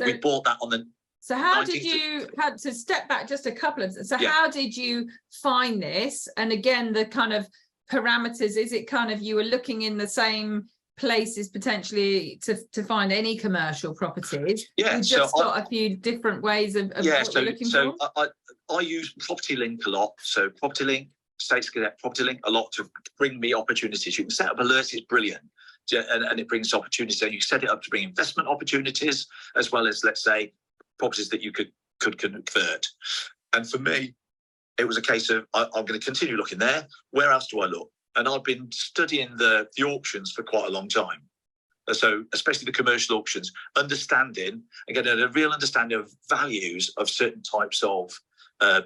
we bought that on the. So how did you had to step back just a couple of? So how did you find this? And again, the kind of parameters, is it kind of you were looking in the same places potentially to find any commercial properties? You just got a few different ways of what you're looking for? I use Property Link a lot. So Property Link, States Gazette, Property Link a lot to bring me opportunities. You can set up alerts, it's brilliant. And it brings opportunities. So you set it up to bring investment opportunities as well as, let's say, properties that you could convert. And for me, it was a case of I'm going to continue looking there. Where else do I look? And I've been studying the auctions for quite a long time. So especially the commercial auctions, understanding and getting a real understanding of values of certain types of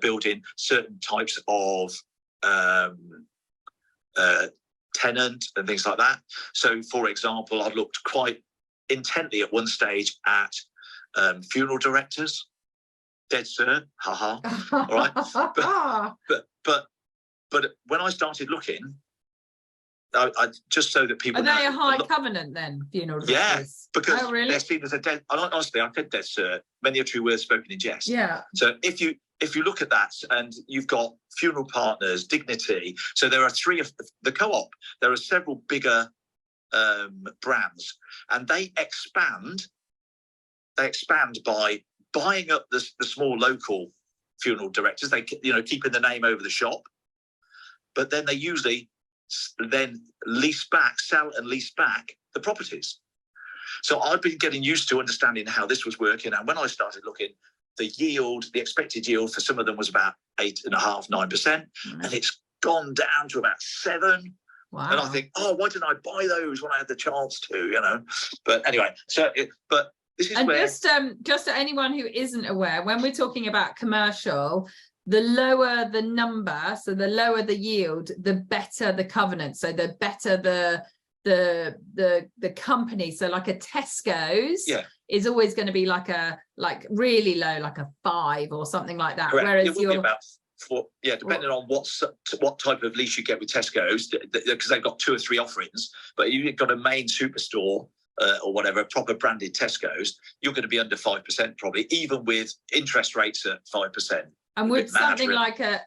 building, certain types of tenant and things like that. So, for example, I looked quite intently at one stage at funeral directors. Dead cert, haha. All right, but when I started looking, I just so that people are they a high covenant then, funeral directors? Yeah, because really? they're seen as a dead. Honestly, I said dead cert. Many a true words spoken in jest. Yeah. So if you look at that, and you've got funeral partners, dignity. So there are three of the co-op. There are several bigger brands, and they expand. They expand by buying up the small local funeral directors. They keeping the name over the shop, but then they usually then sell and lease back the properties. So I've been getting used to understanding how this was working, and when I started looking, the expected yield for some of them was about 8.5%, 9%, and it's gone down to about 7%. Wow. And I think, oh, why didn't I buy those when I had the chance to? But anyway, but this is and where just to anyone who isn't aware, when we're talking about commercial, the lower the number, so the lower the yield, the better the covenant. So the better the company. So like a Tesco's is always going to be like really low, like a 5 or something like that. Correct. Whereas it will be about 4, depending on what type of lease you get with Tesco's, because they've got 2 or 3 offerings. But you've got a main superstore or whatever, proper branded Tesco's, you're going to be under 5% probably, even with interest rates at 5%. And would something like a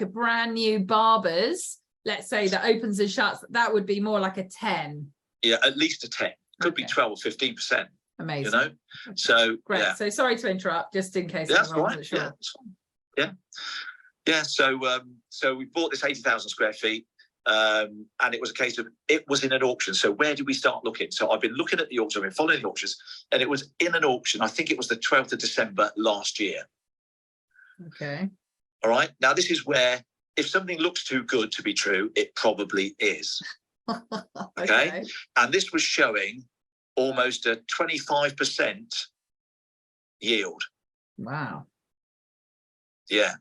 brand new Barber's, let's say, that opens and shuts, that would be more like a 10? Yeah, at least a 10. Could be 12 or 15%. Amazing. So great. Yeah. So sorry to interrupt, just in case that's everyone right. wasn't sure. Yeah. So we bought this 80,000 square feet. And it was a case of, it was in an auction. So where did we start looking? So I've been looking at the auction, I've been following the auctions, and it was in an auction. I think it was the 12th of December last year. Okay. All right. Now, this is where, if something looks too good to be true, it probably is. Okay. And this was showing almost a 25% yield. Wow. Yeah.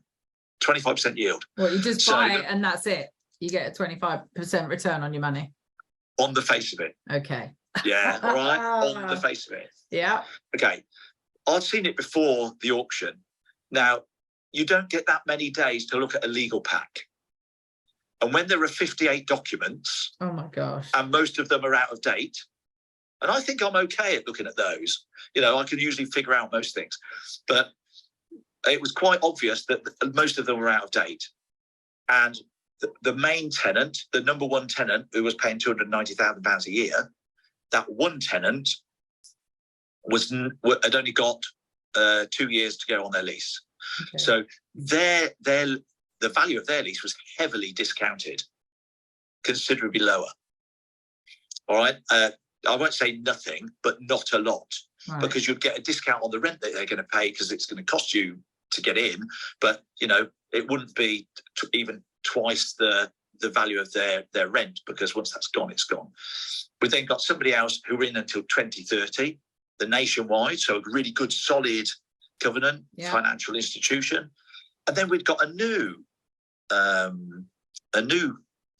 25% yield. Well, you just buy it and that's it. You get a 25% return on your money. On the face of it. Okay. Yeah, all right. On the face of it. Yeah. Okay. I'd seen it before the auction. Now, you don't get that many days to look at a legal pack. And when there are 58 documents, oh my gosh, and most of them are out of date, and I think I'm okay at looking at those. I can usually figure out most things. But it was quite obvious that most of them were out of date. And the main tenant, the number one tenant, who was paying £290,000 a year, that one tenant had only got 2 years to go on their lease. Okay. So the value of their lease was heavily discounted, considerably lower. All right. I won't say nothing, but not a lot, because you'd get a discount on the rent that they're going to pay, because it's going to cost you to get in. But, it wouldn't be even twice the value of their rent, because once that's gone, it's gone. We then got somebody else who were in until 2030, the Nationwide, so a really good, solid covenant, financial institution. And then we'd got a new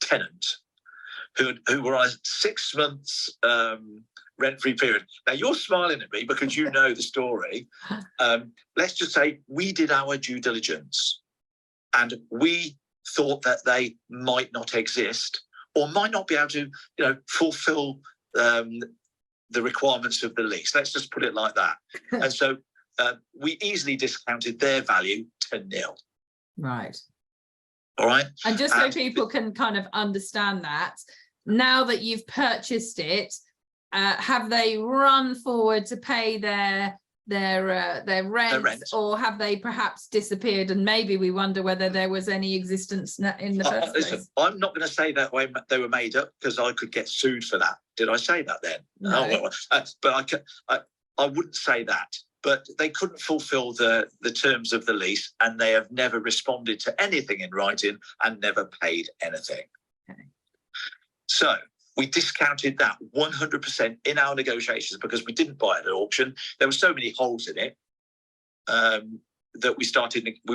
tenant who were on a 6 months rent-free period. Now, you're smiling at me because you know the story. Let's just say we did our due diligence, and we thought that they might not exist, or might not be able to, fulfill the requirements of the lease. Let's just put it like that. And so we easily discounted their value to nil. Right. All right. And just so people can kind of understand that, now that you've purchased it, have they run forward to pay their rent, or have they perhaps disappeared, and maybe we wonder whether there was any existence in the first place? Listen, I'm not going to say that way they were made up, because I could get sued for that. Did I say that then? No. But I wouldn't say that. But they couldn't fulfill the terms of the lease, and they have never responded to anything in writing and never paid anything. Okay. So we discounted that 100% in our negotiations, because we didn't buy it at auction. There were so many holes in it that we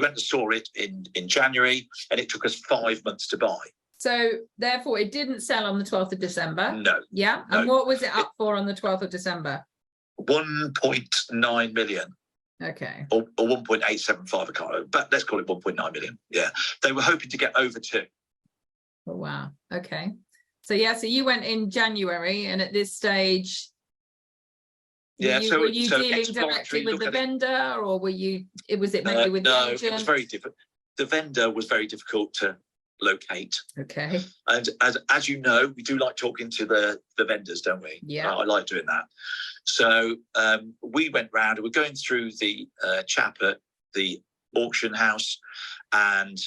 went and saw it in January, and it took us 5 months to buy. So therefore it didn't sell on the 12th of December. No. Yeah. No. And what was it up for on the 12th of December? 1.9 million. Okay. Or 1.875, I can't remember, but let's call it 1.9 million. Yeah. They were hoping to get over 2. Oh, wow. Okay. So yeah, so you went in January, and at this stage, Yeah, were you so dealing directly with the vendor, or was it maybe with the agent? No, it was very different. The vendor was very difficult to locate. Okay. And as you know, we do like talking to the vendors, don't we? Yeah. I like doing that. So we went round and we're going through the chap at the auction house, and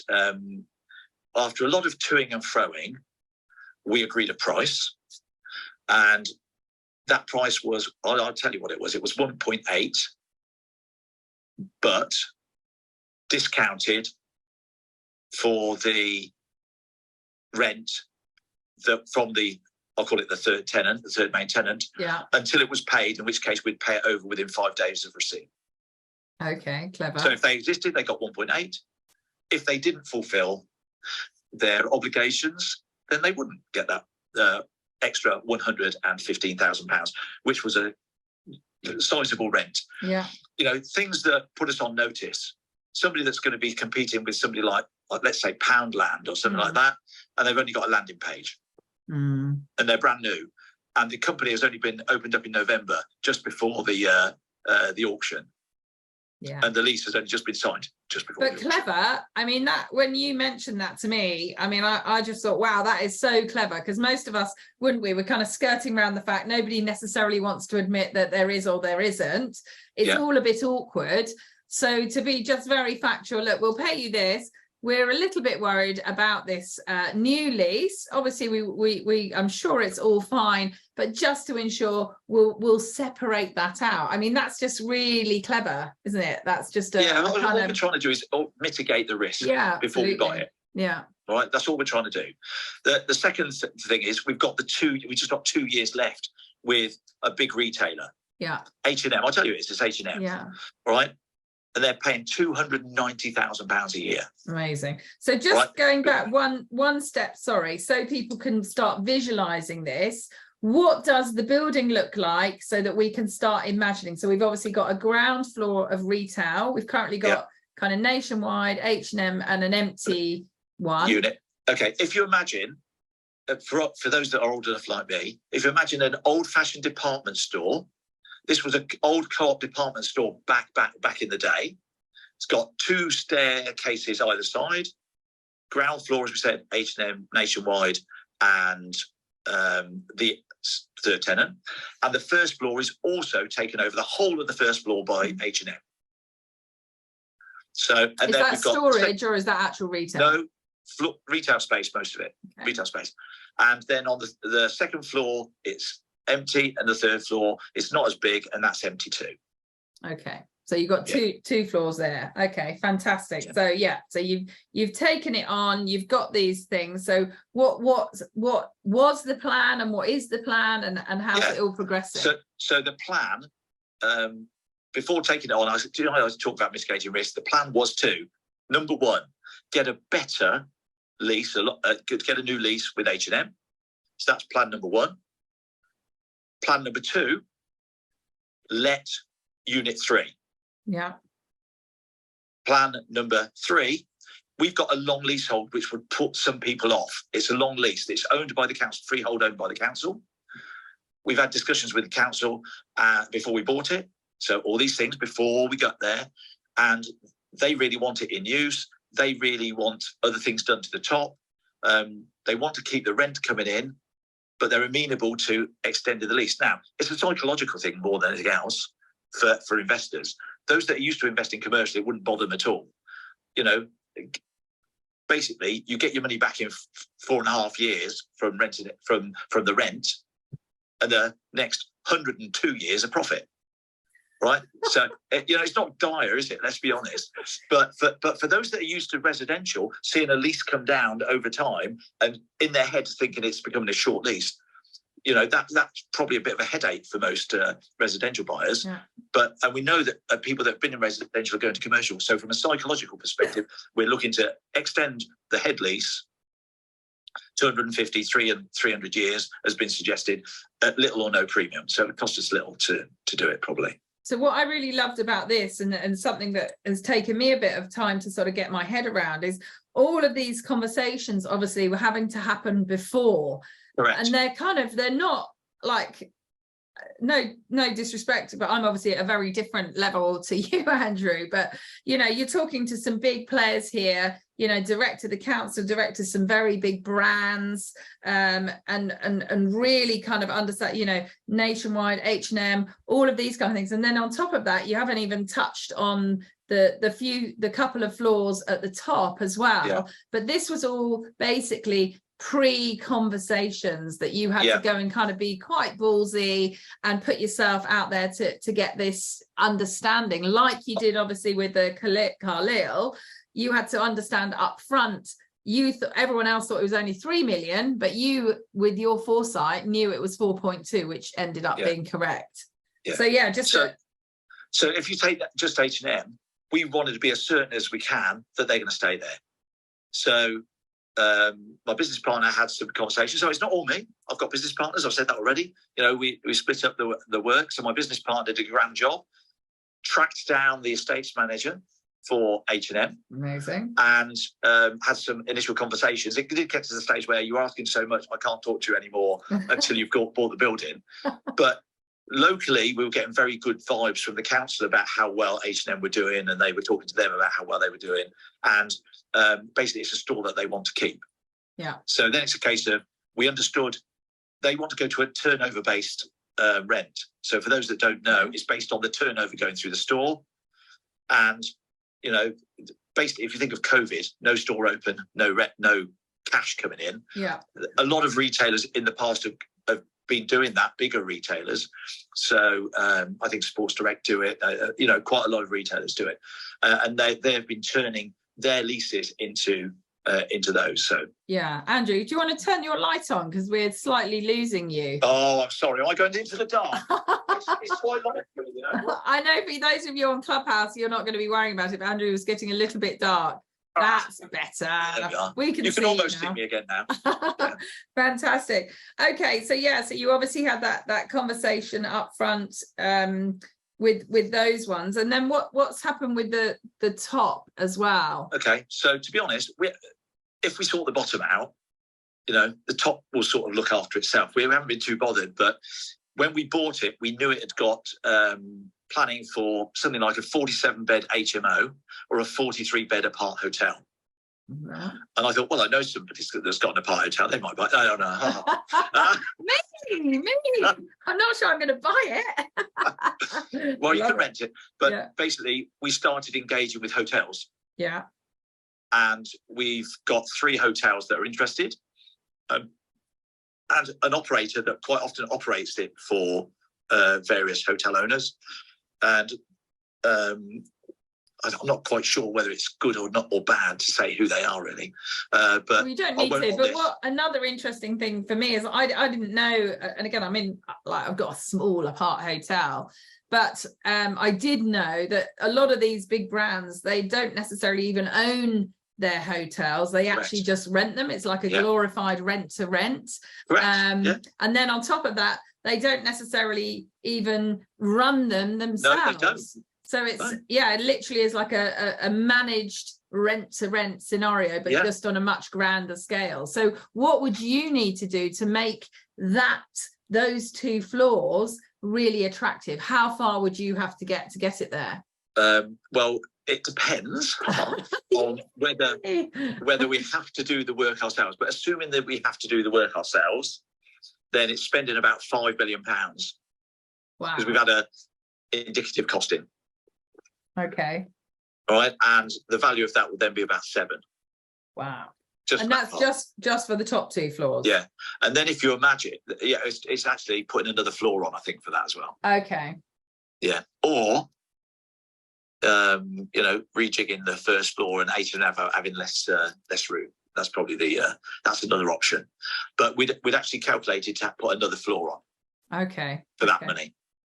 after a lot of toing and froing, we agreed a price, and that price was, I'll tell you what it was 1.8, but discounted for the rent from the, I'll call it the third main tenant, yeah, until it was paid, in which case we'd pay it over within 5 days of receipt. Okay, clever. So if they existed, they got 1.8. If they didn't fulfill their obligations, then they wouldn't get that extra £115,000, which was a sizable rent. Yeah. You know, things that put us on notice. Somebody that's going to be competing with somebody like let's say Poundland or something like that, and they've only got a landing page, and they're brand new, and the company has only been opened up in November, just before the auction. Yeah. And the lease has only just been signed just before. But clever. I mean, that when you mentioned that to me, I mean, I just thought, wow, that is so clever, because most of us, wouldn't we? We're kind of skirting around the fact nobody necessarily wants to admit that there is or there isn't. It's all a bit awkward. So to be just very factual, look, we'll pay you this. We're a little bit worried about this new lease. Obviously, we I'm sure it's all fine, but just to ensure, we'll separate that out. I mean, that's just really clever, isn't it? That's just what we're trying to do is mitigate the risk before we buy it. Yeah. All right, that's all we're trying to do. The second thing is we just got 2 years left with a big retailer. Yeah. H&M. I'll tell you it's H&M. Yeah. All right. And they're paying £290,000 a year. Amazing. So just going back one step, sorry, so people can start visualizing this. What does the building look like so that we can start imagining? So we've obviously got a ground floor of retail. We've currently got kind of Nationwide, H&M, and an empty one unit. Okay, if you imagine, for those that are old enough like me, if you imagine an old-fashioned department store. This was an old Co-op department store back in the day. It's got 2 staircases either side. Ground floor, as we said, H&M, Nationwide, and the third tenant. And the first floor is also taken over, the whole of the first floor, by H&M. So, and is then that we've got storage or is that actual retail? No, retail space, most of it. Okay. Retail space. And then on the second floor, it's empty, and the third floor is not as big, and that's empty too. Okay, so you've got two floors there. Okay, fantastic. So you've taken it on, you've got these things. So what was the plan, and what is the plan, and how's it all progressing? So the plan, before taking it on, I was talking about mitigating risk. The plan was to, number one, get a better lease, get a new lease with H&M. So that's plan number one. Plan number two, let unit 3. Yeah. Plan number 3, we've got a long leasehold, which would put some people off. It's a long lease. It's owned by the council, freehold owned by the council. We've had discussions with the council before we bought it. So all these things before we got there, and they really want it in use. They really want other things done to the top. They want to keep the rent coming in, but they're amenable to extending the lease. Now, it's a psychological thing more than anything else for investors. Those that are used to investing commercially, it wouldn't bother them at all. You know, basically, you get your money back in 4.5 years from renting it from the rent, and the next 102 years of profit. Right, so it's not dire, is it? Let's be honest. But for those that are used to residential, seeing a lease come down over time and in their heads thinking it's becoming a short lease, that's probably a bit of a headache for most residential buyers. Yeah. And we know that people that have been in residential are going to commercial. So from a psychological perspective, we're looking to extend the head lease 250, 300 years has been suggested at little or no premium. So it costs us little to do it, probably. So what I really loved about this, and something that has taken me a bit of time to sort of get my head around, is all of these conversations obviously were having to happen before. Correct. And they're not like, no disrespect, but I'm obviously at a very different level to you, Andrew, but you're talking to some big players here, direct to the council, direct to some very big brands, and really kind of understand, Nationwide, H&M, all of these kind of things. And then on top of that, you haven't even touched on the couple of floors at the top as well. Yeah. But this was all basically pre-conversations that you had to go and kind of be quite ballsy and put yourself out there to get this understanding, like you did obviously with the Carlisle. You had to understand up front. Everyone else thought it was only 3 million, but you, with your foresight, knew it was 4.2, which ended up being correct. So so if you take that, just H&M, we wanted to be as certain as we can that they're going to stay there. So my business partner had some conversations. So it's not all me. I've got business partners. I've said that already. We split up the work. So my business partner did a grand job, tracked down the estates manager for H&M. Amazing. And had some initial conversations. It did get to the stage where you're asking so much, I can't talk to you anymore until you've bought the building. But locally, we were getting very good vibes from the council about how well H&M were doing, and they were talking to them about how well they were doing. And basically, it's a store that they want to keep. Yeah. So then it's a case of, we understood they want to go to a turnover-based rent. So for those that don't know, it's based on the turnover going through the store. And, basically, if you think of COVID, no store open, no rent, no cash coming in. Yeah. A lot of retailers in the past have been doing that, bigger retailers. So I think Sports Direct do it. Quite a lot of retailers do it, and they've been turning their leases into those. So Andrew, do you want to turn your light on, because we're slightly losing you? Oh, I'm sorry. Am I going into the dark? it's quite light, I know for those of you on Clubhouse, you're not going to be worrying about it, but Andrew was getting a little bit dark. That's better. We can see almost see me again now. Yeah. Fantastic. Okay, so you obviously had that conversation up front with those ones, and then what's happened with the top as well? Okay, so to be honest, if we sort the bottom out, the top will sort of look after itself. We haven't been too bothered, but when we bought it, we knew it had got planning for something like a 47-bed HMO or a 43-bed apart hotel. Right. And I thought, well, I know somebody that's got an apart hotel. They might buy it. No. Me. I'm not sure I'm going to buy it. Well, you can rent it. But basically, we started engaging with hotels. Yeah. And we've got 3 hotels that are interested. And an operator that quite often operates it for various hotel owners. And I'm not quite sure whether it's good or not, or bad to say who they are really. But you don't need to. But what another interesting thing for me is I didn't know, and again, I've got a small apart hotel, but I did know that a lot of these big brands, they don't necessarily even own their hotels. They actually just rent them. It's like a glorified rent to rent. And then on top of that, they don't necessarily even run them themselves. No, they don't. So it's it literally is like a managed rent to rent scenario, but just on a much grander scale. So what would you need to do to make those 2 floors really attractive? How far would you have to get it there? Well, it depends on whether we have to do the work ourselves. But assuming that we have to do the work ourselves, then it's spending about £5 million. Wow. Because we've had a indicative costing. Okay. All right. And the value of that would then be about 7. Wow. And that's just for the top 2 floors. Yeah. And then if you imagine, it's actually putting another floor on, I think, for that as well. Okay. Yeah. Or rejigging the first floor and H&M having less room. That's probably that's another option. But we'd actually calculated to put another floor on. Okay. For that money.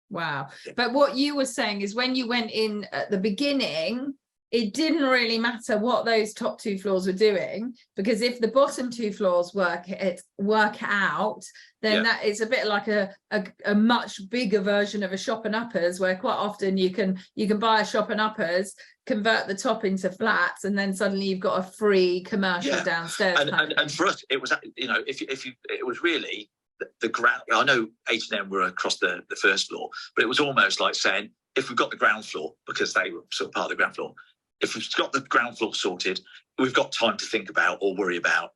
Wow. But what you were saying is when you went in at the beginning, it didn't really matter what those top 2 floors were doing, because if the bottom 2 floors work out, then that is a bit like a much bigger version of a shop and uppers, where quite often you can buy a shop and uppers, convert the top into flats, and then suddenly you've got a free commercial downstairs. And for us, it was, you know, if you it was really the ground. I know H&M were across the first floor, but it was almost like saying, if we've got the ground floor, because they were sort of part of the ground floor, if we've got the ground floor sorted, we've got time to think about or worry about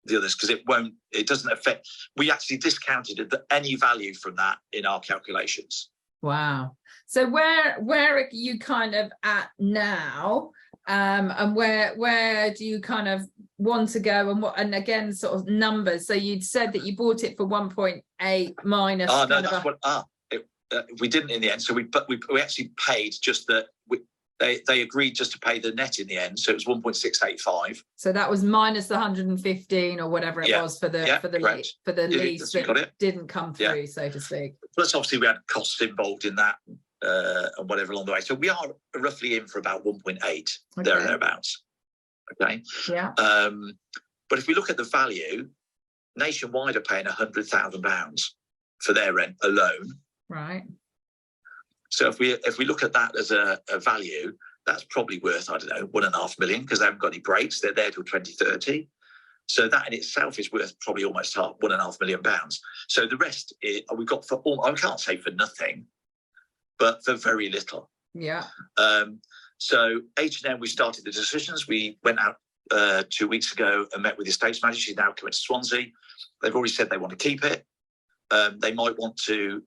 the others, because it doesn't affect. We actually discounted any value from that in our calculations. Wow. So where are you kind of at now, and where do you kind of want to go, and again, sort of numbers? So you'd said that you bought it for 1.8 minus. No, that's what. We didn't in the end. So we actually paid just the. They agreed just to pay the net in the end, so it was 1.685. So that was minus the 115 or whatever it was for the lease that didn't come through, so to speak. Plus, obviously, we had costs involved in that and whatever along the way. So we are roughly in for about 1.8 there or thereabouts. Okay. Yeah. But if we look at the value, Nationwide are paying £100,000 for their rent alone. Right. So if we look at that as a value, that's probably worth, I don't know, 1.5 million, because they haven't got any breaks. They're there till 2030. So that in itself is worth probably almost £1.5 million. So the rest we've got for all, I can't say for nothing, but for very little. Yeah. So H&M, we started the decisions. We went out 2 weeks ago and met with the estates manager. She's now coming to Swansea. They've already said they want to keep it. They might want to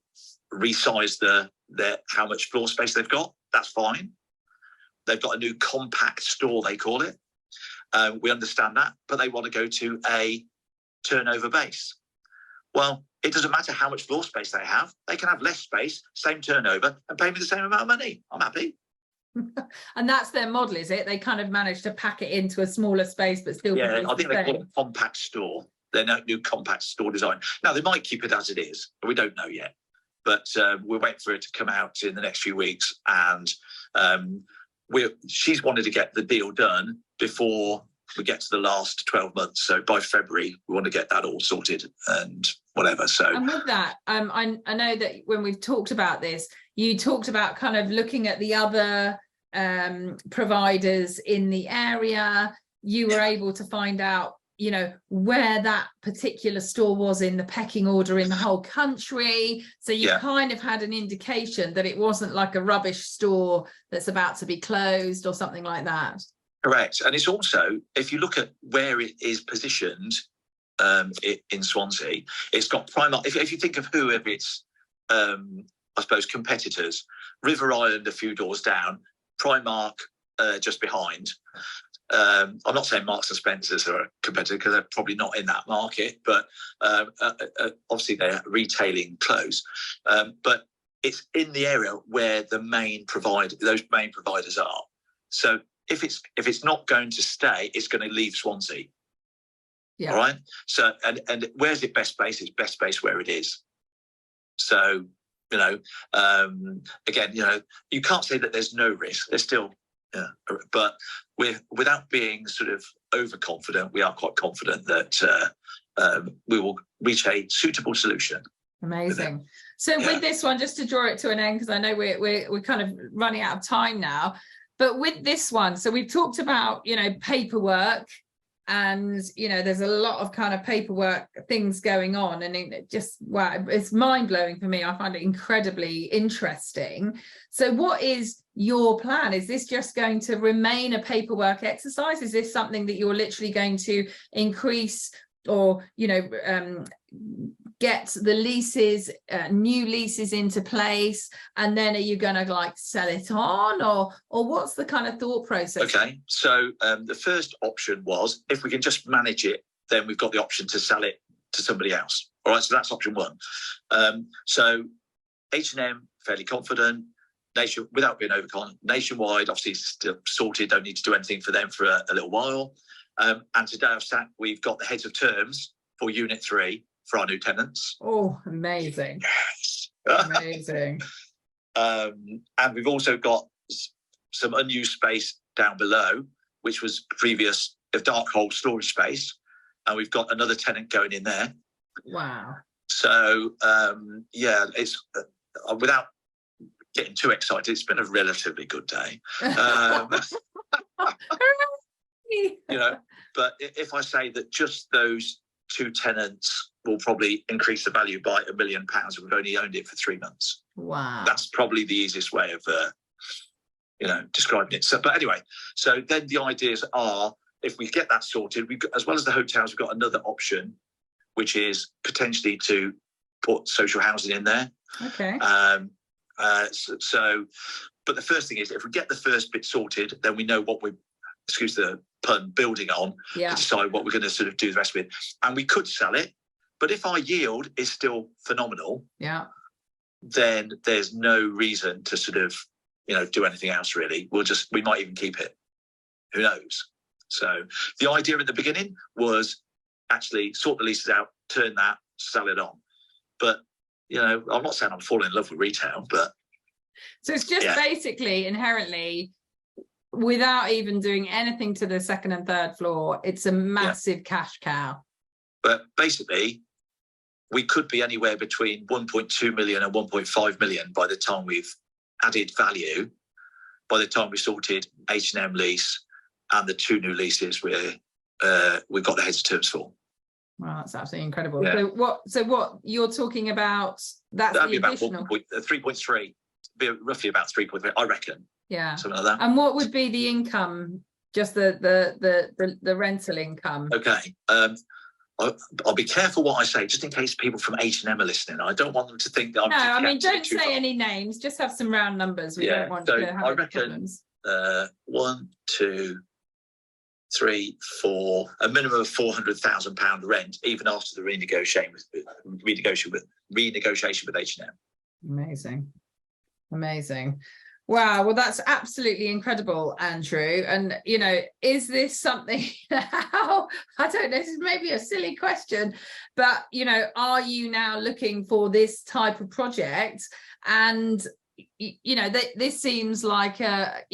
resize how much floor space they've got. That's fine. They've got a new compact store, they call it. We understand that, but they want to go to a turnover base. Well, it doesn't matter how much floor space they have. They can have less space, same turnover, and pay me the same amount of money. I'm happy. And that's their model, is it? They kind of managed to pack it into a smaller space, but still. Yeah, I think they call it a compact store. Their new compact store design. Now, they might keep it as it is, but we don't know yet. But we're waiting for it to come out in the next few weeks. And she's wanted to get the deal done before we get to the last 12 months. So by February, we want to get that all sorted and whatever. So, and with that, I know that when we've talked about this, you talked about kind of looking at the other providers in the area. You were able to find out, you know, where that particular store was in the pecking order in the whole country. So you kind of had an indication that it wasn't like a rubbish store that's about to be closed or something like that. Correct. And it's also, if you look at where it is positioned in Swansea, it's got Primark. If you think of whoever its, I suppose, competitors, River Island a few doors down, Primark just behind. I'm not saying Marks and Spencer's are a competitor, because they're probably not in that market, but obviously they're retailing clothes. But it's in the area where those main providers are. So if it's not going to stay, it's going to leave Swansea. Yeah. All right. So and where's it best based? It's best based where it is. So, you know, again, you know, you can't say that there's no risk. There's still. Yeah, but without being sort of overconfident, we are quite confident that we will reach a suitable solution. Amazing. So with this one, just to draw it to an end, because I know we're kind of running out of time now, but with this one, so we've talked about, you know, paperwork, and, you know, there's a lot of kind of paperwork things going on, and it just, wow, it's mind-blowing for me. I find it incredibly interesting. So what is your plan? Is this just going to remain a paperwork exercise? Is this something that you're literally going to increase or, you know, get the leases, new leases into place, and then are you going to like sell it on, or what's the kind of thought process? Okay, so the first option was, if we can just manage it, then we've got the option to sell it to somebody else. All right, so that's option one. So H&M, fairly confident. Without being overconfident, Nationwide, obviously still sorted, don't need to do anything for them for a little while. And today we've got the heads of terms for Unit 3 for our new tenants. Oh, amazing. Yes. Amazing. And we've also got some unused space down below, which was previous of dark hole storage space, and we've got another tenant going in there. Wow. So it's without getting too excited, it's been a relatively good day. But if I say that just those 2 tenants will probably increase the value by £1 million, and we've only owned it for 3 months. Wow. That's probably the easiest way of describing it. So, but anyway, so then the ideas are, if we get that sorted, as well as the hotels, we've got another option, which is potentially to put social housing in there. Okay. But the first thing is, if we get the first bit sorted, then we know what we're, excuse the pun, building on, to decide what we're going to sort of do the rest with it. And we could sell it, but if our yield is still phenomenal, then there's no reason to sort of, do anything else really. We might even keep it. Who knows? So the idea at the beginning was actually sort the leases out, turn that, sell it on. But, I'm not saying I'm falling in love with retail, but. So it's just basically inherently, without even doing anything to the second and third floor, it's a massive cash cow. But basically, we could be anywhere between 1.2 million and 1.5 million by the time we've added value, by the time we sorted H&M lease and the 2 new leases we've got the heads of terms for. Wow, that's absolutely incredible. Yeah. So what you're talking about, that'd be about additional 3.3, be roughly about 3.3, I reckon. Yeah, something like that. And what would be the income? Just the rental income? Okay. I'll be careful what I say, just in case people from H&M are listening. I don't want them to think that I'm. Don't say any names. Just have some round numbers. We don't want to have any problems. 1, 2, 3, 4, a minimum of £400,000 rent, even after the renegotiation with H&M. Amazing. Wow, well, that's absolutely incredible, Andrew. And, is this something now, I don't know, this is maybe a silly question, but, are you now looking for this type of project? And, this seems like a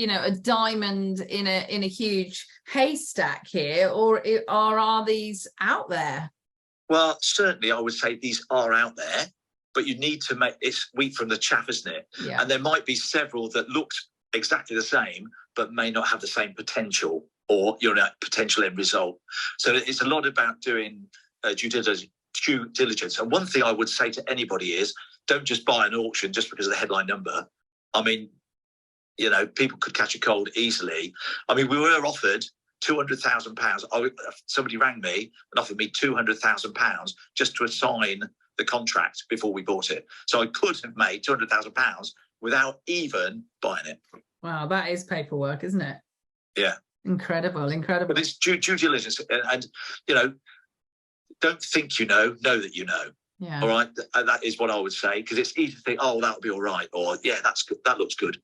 diamond in a huge haystack here, or are these out there? Well, certainly I would say these are out there. But you need to make it's wheat from the chaff, isn't it? Yeah. And there might be several that look exactly the same, but may not have the same potential or potential end result. So it's a lot about doing due diligence. And one thing I would say to anybody is, don't just buy an auction just because of the headline number. I mean, people could catch a cold easily. I mean, we were offered £200,000. Somebody rang me and offered me £200,000 just to assign the contract before we bought it. So I could have made £200,000 without even buying it. Wow, that is paperwork, isn't it? Yeah. Incredible. But it's due diligence, and don't think know that you know. Yeah. All right, that is what I would say, because it's easy to think, oh, that'll be all right, or that's good, that looks good.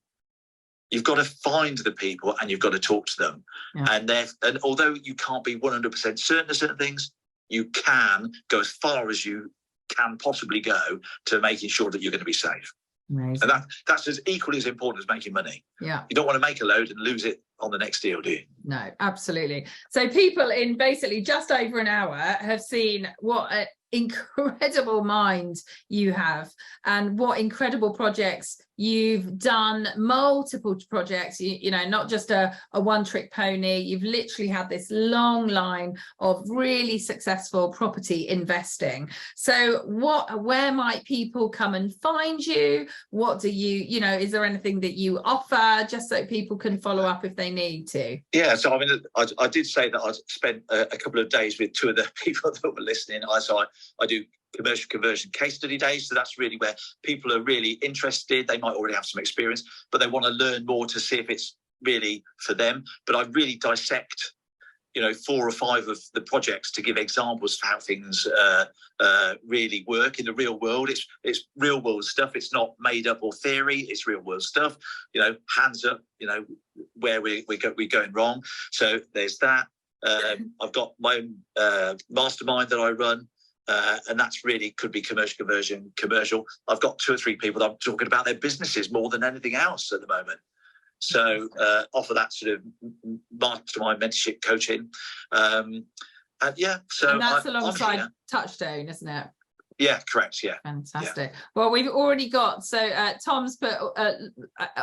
You've got to find the people and you've got to talk to them. Yeah. And although you can't be 100% certain of certain things, you can go as far as you can possibly go to making sure that you're going to be safe. Amazing. And that's as equally as important as making money. Yeah. You don't want to make a load and lose it on the next deal, do you? No, absolutely. So people in basically just over an hour have seen what an incredible mind you have and what incredible projects you've done, multiple projects, not just a one-trick pony. You've literally had this long line of really successful property investing. So where might people come and find you? What do you, is there anything that you offer just so people can follow up if they need to? Yeah, so I mean, I did say that I spent a couple of days with 2 of the people that were listening. I do commercial conversion case study days. So that's really where people are really interested. They might already have some experience, but they want to learn more to see if it's really for them. But I really dissect, 4 or 5 of the projects to give examples of how things really work in the real world. It's real world stuff. It's not made up or theory. It's real world stuff. Hands up, where we're going wrong. So there's that. I've got my own mastermind that I run. And that's really could be commercial. I've got 2 or 3 people that I'm talking about their businesses more than anything else at the moment. So offer that sort of mastermind mentorship coaching. And yeah, so and that's alongside Touchstone, isn't it? Yeah, correct. Yeah. Fantastic. Yeah. Well, we've already got, so Tom's put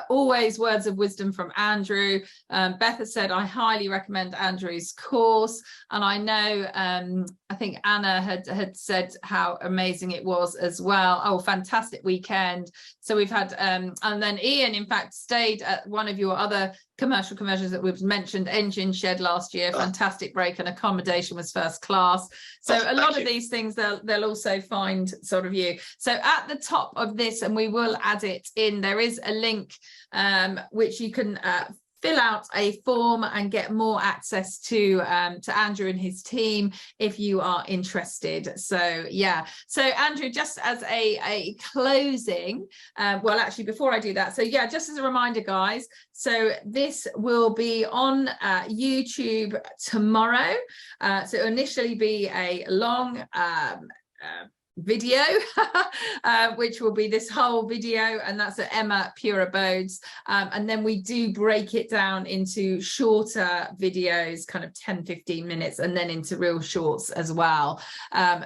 always words of wisdom from Andrew. Beth has said, I highly recommend Andrew's course. And I know, I think Anna had said how amazing it was as well. Oh, fantastic weekend. So we've had, and then Ian, in fact, stayed at one of your other commercial conversions that we've mentioned, Engine Shed last year, fantastic break, and accommodation was first class. So a lot of these things they'll also find sort of you. So at the top of this, and we will add it in, there is a link which you can fill out a form and get more access to Andrew and his team if you are interested. So yeah, so Andrew, just as a closing, well, actually before I do that, so yeah, just as a reminder, guys, so this will be on YouTube tomorrow. So it'll initially be a long video which will be this whole video, and that's at Emma Pure Abodes, and then we do break it down into shorter videos, kind of 10-15 minutes, and then into real shorts as well,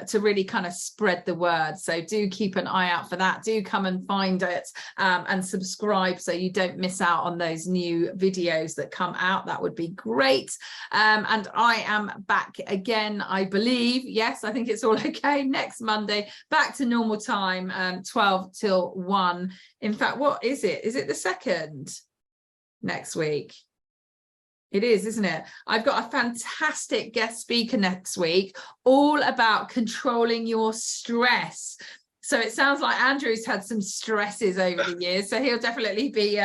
to really kind of spread the word. So do keep an eye out for that. Do come and find it and subscribe so you don't miss out on those new videos that come out. That would be great. And I am back again, I believe, yes, I think it's all okay, next Monday, back to normal time, 12 till 1. In fact, what is it? Is it the 2nd next week? It is, isn't it? I've got a fantastic guest speaker next week, all about controlling your stress. So it sounds like Andrew's had some stresses over the years, so he'll definitely be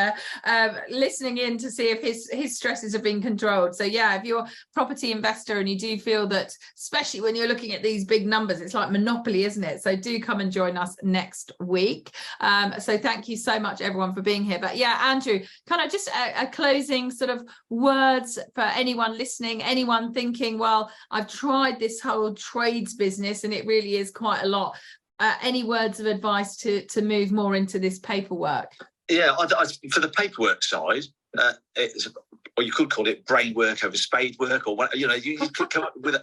listening in to see if his stresses have been controlled. So yeah, if you're a property investor and you do feel that, especially when you're looking at these big numbers, it's like Monopoly, isn't it? So do come and join us next week. So thank you so much, everyone, for being here. But yeah, Andrew, kind of just a closing sort of words for anyone listening, anyone thinking, well, I've tried this whole trades business and it really is quite a lot. Any words of advice to move more into this paperwork? Yeah, for the paperwork side, it's, or you could call it brain work over spade work, or what, you know, you could come up with it,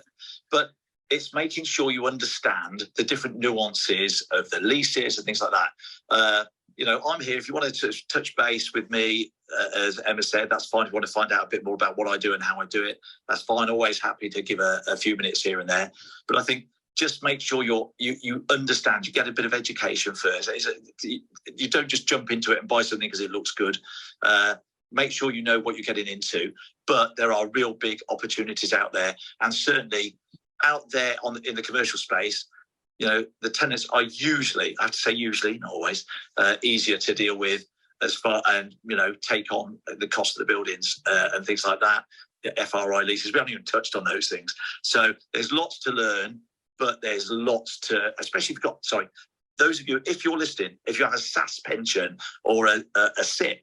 but it's making sure you understand the different nuances of the leases and things like that. You know, I'm here if you want to touch base with me, as Emma said, that's fine. If you want to find out a bit more about what I do and how I do it, that's fine. Always happy to give a few minutes here and there. But I think just make sure you understand, you get a bit of education first. You don't just jump into it and buy something because it looks good. Make sure you know what you're getting into. But there are real big opportunities out there, and certainly out there in the commercial space, you know, the tenants are usually, I have to say usually, not always, easier to deal with as far, and, you know, take on the cost of the buildings and things like that. The FRI leases, we haven't even touched on those things. So there's lots to learn. But there's lots to, especially if you've got, sorry, those of you, if you're listening, if you have a SAS pension or a SIP,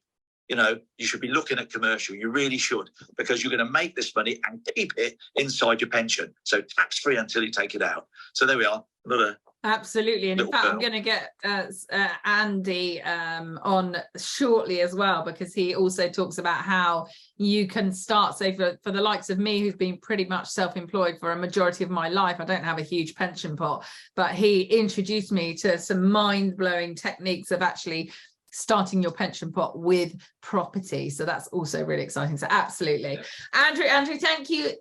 you know, you should be looking at commercial. You really should, because you're going to make this money and keep it inside your pension. So tax-free until you take it out. So there we are. Absolutely. And in fact, I'm going to get Andy on shortly as well, because he also talks about how you can start, say for the likes of me, who's been pretty much self-employed for a majority of my life, I don't have a huge pension pot, but he introduced me to some mind-blowing techniques of actually starting your pension pot with property. So that's also really exciting. So absolutely. Andrew,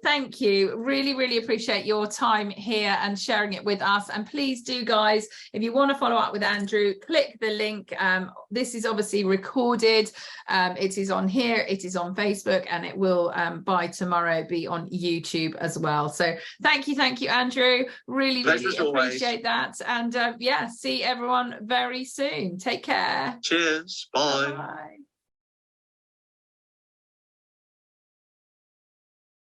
thank you. Really appreciate your time here and sharing it with us. And please do, guys, if you want to follow up with Andrew, click the link. This is obviously recorded. It is on here, it is on Facebook, and it will by tomorrow be on YouTube as well. So thank you, Andrew. Really appreciate that. And yeah, see everyone very soon. Take care. Cheers. Bye. Bye.